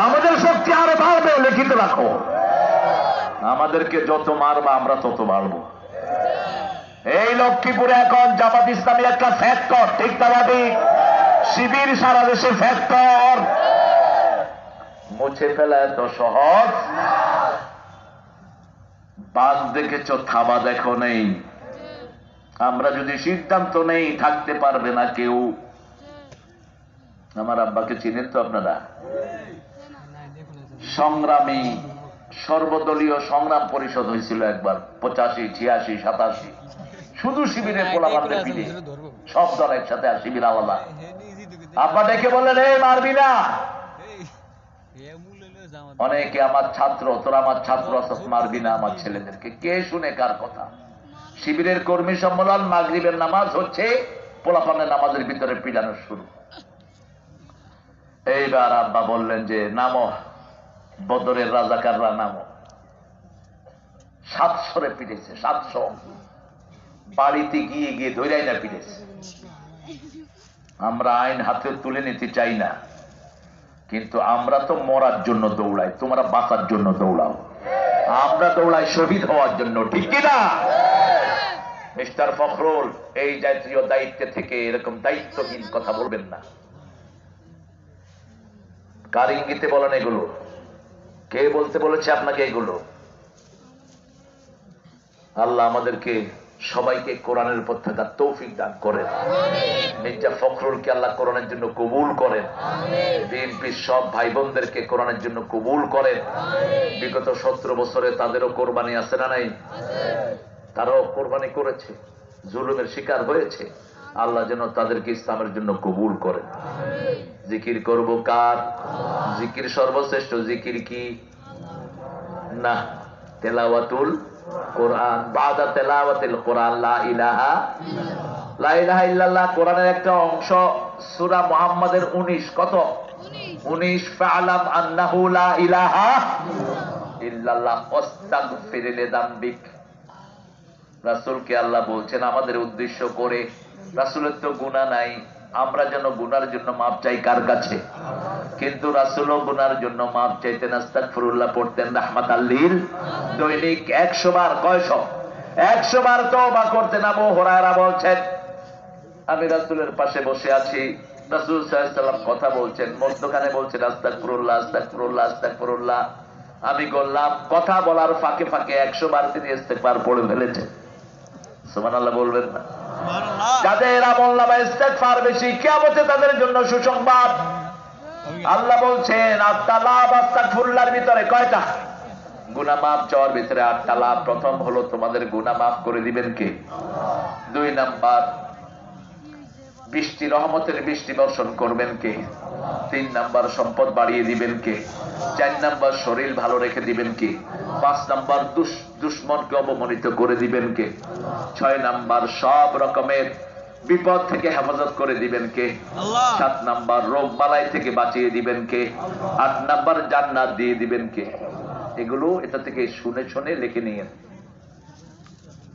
আমাদের শক্তি আরো বাড়বে। লিখিত রাখো, আমাদেরকে যত মারবা আমরা তত বাড়বো। এই লক্ষ্মীপুরে এখন জামাত ইসলামী একটা ফ্যাক্টর, ঠিক না ঠিক? শিবির সারা দেশে ফ্যাক্টর। মুছে ফেলা এত সহজ। বাঘ দেখেছ, থাবা দেখো নেই। আমরা যদি সিদ্ধান্ত নেই থাকতে পারবে না কেউ। আমার আব্বাকে চিনেন তো আপনারা? সংগ্রামী সর্বদলীয় সংগ্রাম পরিষদ হয়েছিল একবার, 85, 86, 87। শুধু শিবিরের পোলাপানদের পিঠে, সব দল একসাথে, আর শিবির আলাদা। আব্বা ডেকে বললেন, এই মারবি না। অনেকে আমার ছাত্র, তোরা আমার ছাত্র আসাস, মারবি না আমার ছেলেদেরকে। কে শুনে কার কথা? শিবিরের কর্মী সম্মেলন, মাগরিবের নামাজ হচ্ছে, পোলাপানের নামাজের ভিতরে পিটানো শুরু। এইবার আব্বা বললেন যে নামো, বদরের রাজাকাররা নামো। 700 পিটেছে, 700। বাড়িতে গিয়ে গিয়ে ধৈরাই না পিটেছে। আমরা আইন হাতে তুলে নিতে চাই না, কিন্তু আমরা তো মরার জন্য দৌড়াই, তোমরা বাঁচার জন্য দৌড়াও। আমরা দৌড়াই শহীদ হওয়ার জন্য, ঠিক কিনা? মিস্টার ফখরুল, এই জাতীয় দায়িত্বে থেকে এরকম দায়িত্বহীন কথা বলবেন না। কার ইঙ্গিতে বলেন এগুলো? কে বলতে বলেছে আপনাকে এগুলো? আল্লাহ আমাদেরকে সবাইকে কোরআনের উপর থাকার তৌফিক দান করেন। মির্জা ফখরুলকে আল্লাহ কোরআনের জন্য কবুল করেন। বিএনপির সব ভাই বোনদেরকে কোরআনের জন্য কবুল করেন। বিগত 17 বছরে তাদেরও কোরবানি আছে না নাই? তারাও কোরবানি করেছে, জুলুমের শিকার হয়েছে। আল্লাহ যেন তাদেরকে ইসলামের জন্য কবুল করেন। জিকির করব কার? জিকির সর্বশ্রেষ্ঠ জিকির কি? না, তেলাওয়াতুল কোরআন। বাদা তেলাওয়াতিল কোরআন লা ইলাহা ইল্লাল্লাহ। কোরআনের একটা অংশ সূরা মুহাম্মাদের 19, কত? 19। ফা'লাম আন্নাহু লা ইলাহা ইল্লাল্লাহ ওয়াস্তাগফির লিযামবিক। রাসূলকে আল্লাহ বলছেন আমাদের উদ্দেশ্য করে, রাসূলের তো গুনাহ নাই, আমরা যেন গুনার জন্য মাপ চাই কার কাছে? কিন্তু রাসূলও গুনার জন্য মাপ চাইতেন, আস্তাগফিরুল্লাহ পড়তেন রাহমাতাল লিল। দৈনিক 100 বার। কয়শো? 100 বার তওবা করতেন। আবু হুরায়রা বলছেন, আমি রাসূলের পাশে বসে আছি, রাসূল সাল্লাল্লাহু আলাইহি ওয়াসাল্লাম কথা বলছেন, মধ্যখানে বলছেন আস্তাগফিরুল্লাহ আস্তাগফিরুল্লাহ আস্তাগফিরুল্লাহ। আমি বললাম, কথা বলার ফাঁকে ফাঁকে 100 বার তিনি ইস্তেগফার পড়ে ফেলেছেন। সুবহানাল্লাহ বলবেন না? যাদের আমলনামায় ইস্তেগফার বেশি, কিয়ামতে তাদের জন্য সুসংবাদ। আল্লাহ বলছেন 8টা লাভ আস্তাগফিরুল্লাহর ভিতরে। কয়টা? গুনাহ মাফ চাওয়ার ভিতরে 8টা লাভ। প্রথম হলো তোমাদের গুনাহ মাফ করে দিবেন কে? 2 নাম্বার, বৃষ্টি, রহমতের বৃষ্টি বর্ষণ করবেন কে? 3 নাম্বার, সম্পদ বাড়িয়ে দিবেন কে? 4 নাম্বার, শরীর ভালো রেখে দিবেন কে? 5 নাম্বার, দুশ্মনকে অবমানিত করে দিবেন কে? 6 নাম্বার, সব রকমের বিপদ থেকে হেফাজত করে দিবেন কে? 7 নাম্বার, রোগ বালাই থেকে বাঁচিয়ে দিবেন কে? 8 নাম্বার, জান্নাত দিয়ে দিবেন কে? এগুলো এটা থেকে শুনে শুনে লিখে নিয়েন,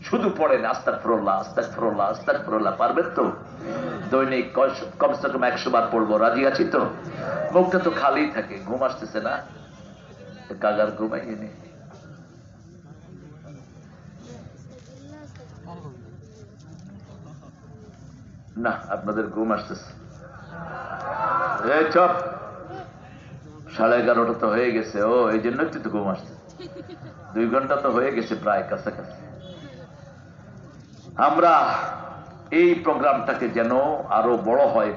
শুধু পড়েন আস্তাগফিরুল্লাহ আস্তাগফিরুল্লাহ আস্তাগফিরুল্লাহ। পারবেন তো? দৈনিক কমসে কম 100 বার পড়বো। রাজি আছি তো? মুখটা তো খালি থাকে, ঘুম আসতেছে না? কাগার ঘুমাইয়ে নি না, আপনাদের ঘুম আসতেছে। চপ, 11:30 তো হয়ে গেছে। ও, এই জন্য তো ঘুম আসছে। 2 ঘন্টা তো হয়ে গেছে প্রায় কাছাকাছি। আমরা এই প্রোগ্রামটাকে যেন আরো বড় হয়।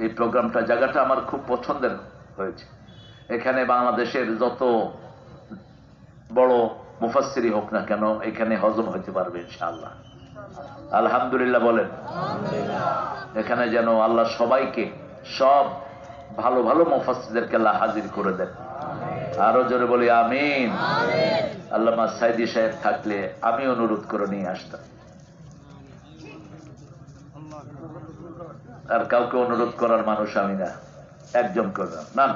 এই প্রোগ্রামটা জায়গাটা আমার খুব পছন্দের হয়েছে। এখানে বাংলাদেশের যত বড় মুফাসসিরি হোক না কেন, এখানে হজম হতে পারবে ইনশাআল্লাহ। আলহামদুলিল্লাহ বলেন। এখানে যেন আল্লাহ সবাইকে, সব ভালো ভালো মুফাসসিরদেরকে আল্লাহ হাজির করে দেন। আরো জোরে বলি আমিন। আল্লামা সাইদি সাহেব থাকলে আমি অনুরোধ করে নিয়ে আসতাম, আর কাউকে অনুরোধ করার মানুষ আমি না, একজন করলাম না।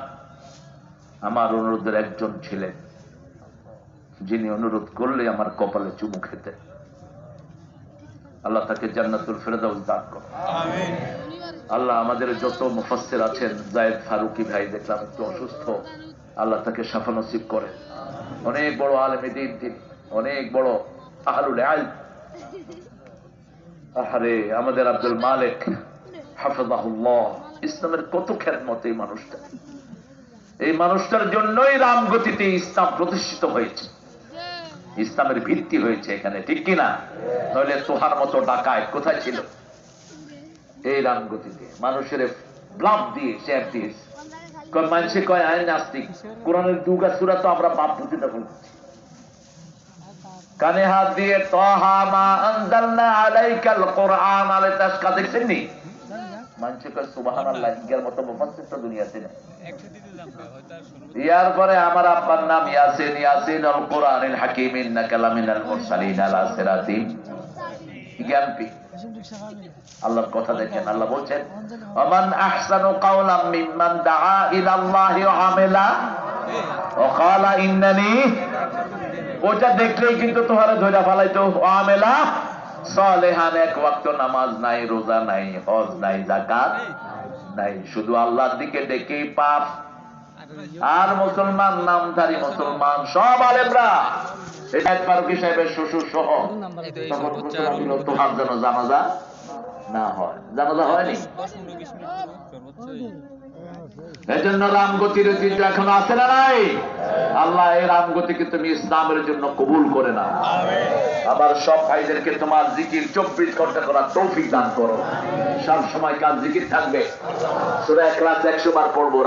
আমার অনুরোধের একজন ছিলেন, যিনি অনুরোধ করলে আমার কপালে চুমু খেতেন। আল্লাহ তাকে জান্নাতুল ফেরদাউস দান করুন। আল্লাহ আমাদের যত মুফাসসির আছেন, জায়েদ ফারুকী ভাই দেখলাম একটু অসুস্থ, আল্লাহ তাকে শাফা নসিব করেন। অনেক বড় আলেমে দ্বীন তিনি, অনেক বড় আহলুল ইলম। আহারে আমাদের আব্দুল মালিক হাফিজাহুল্লাহ, ইসলামের কত খেদমত এই মানুষটা। এই মানুষটার জন্যই রামগতিতে ইসলাম প্রতিষ্ঠিত হয়েছে। ইসলামের ভিত্তি হয়েছে এখানে, ঠিক কিনা? নইলে তোহার মতো ডাকায় কোথায় ছিল? এই রামগতিতে মানুষের ব্লাড দিয়ে শেয়ার দিয়েছে। মানুষে কয় আইন নাস্তিক, কোরআনের দুগা সূরা তো আমরা বাপ বুঝিতে বলছি। কানে হাত দিয়ে তাহা মা আনজালনা আলাইকাল কোরআন আলে তাসকা দেখছেন নি? মানুষে কয় সুবহানাল্লাহ, ইগার মতো মুফাসসির তো দুনিয়াতে নেই। ইয়ার পরে আমার আব্বার নাম ইয়াসিন, ইয়াসিনুল কোরআনিল হাকিম ইন্নাকা লামিনাল মুরসালিন আলা সিরাতিন জ্ঞানপি। আল্লাহর কথা দেখেন, আল্লাহ বলছেন ওমান আহসানু কাওলাম মিম্মান দাআ ইলাল্লাহি ওয়া আমিলা ওয়া ক্বালা ইন্নানি। ওটা দেখলেই কিন্তু তোহারে ধইরা ফালাইতো। ওয়া আমিলা সালিহান, এক ওয়াক্ত নামাজ নাই, রোজা নাই, হজ নাই, যাকাত নাই, শুধু আল্লাহর দিকে ডেকেই পাপ। আর মুসলমান, নামধারী মুসলমান সব আলেমরা, এটা ফারুকী সাহেবের শ্বশুর সহ তখন ঘোষণা দিল তোহার যেন জানাজা না হয়। জানাজা হয়নি। এই জন্য রামগতির ঐতিহ্য এখনো আছে না নাই? আল্লাহ এই রামগতিকে তুমি ইসলামের জন্য কবুল করে না। আবার সব ভাইদেরকে তোমার জিকির 24 ঘন্টা করার তৌফিক দান করো। সব সময় কাজ জিকির থাকবে। সূরা ইখলাস 100 বার পড়বো।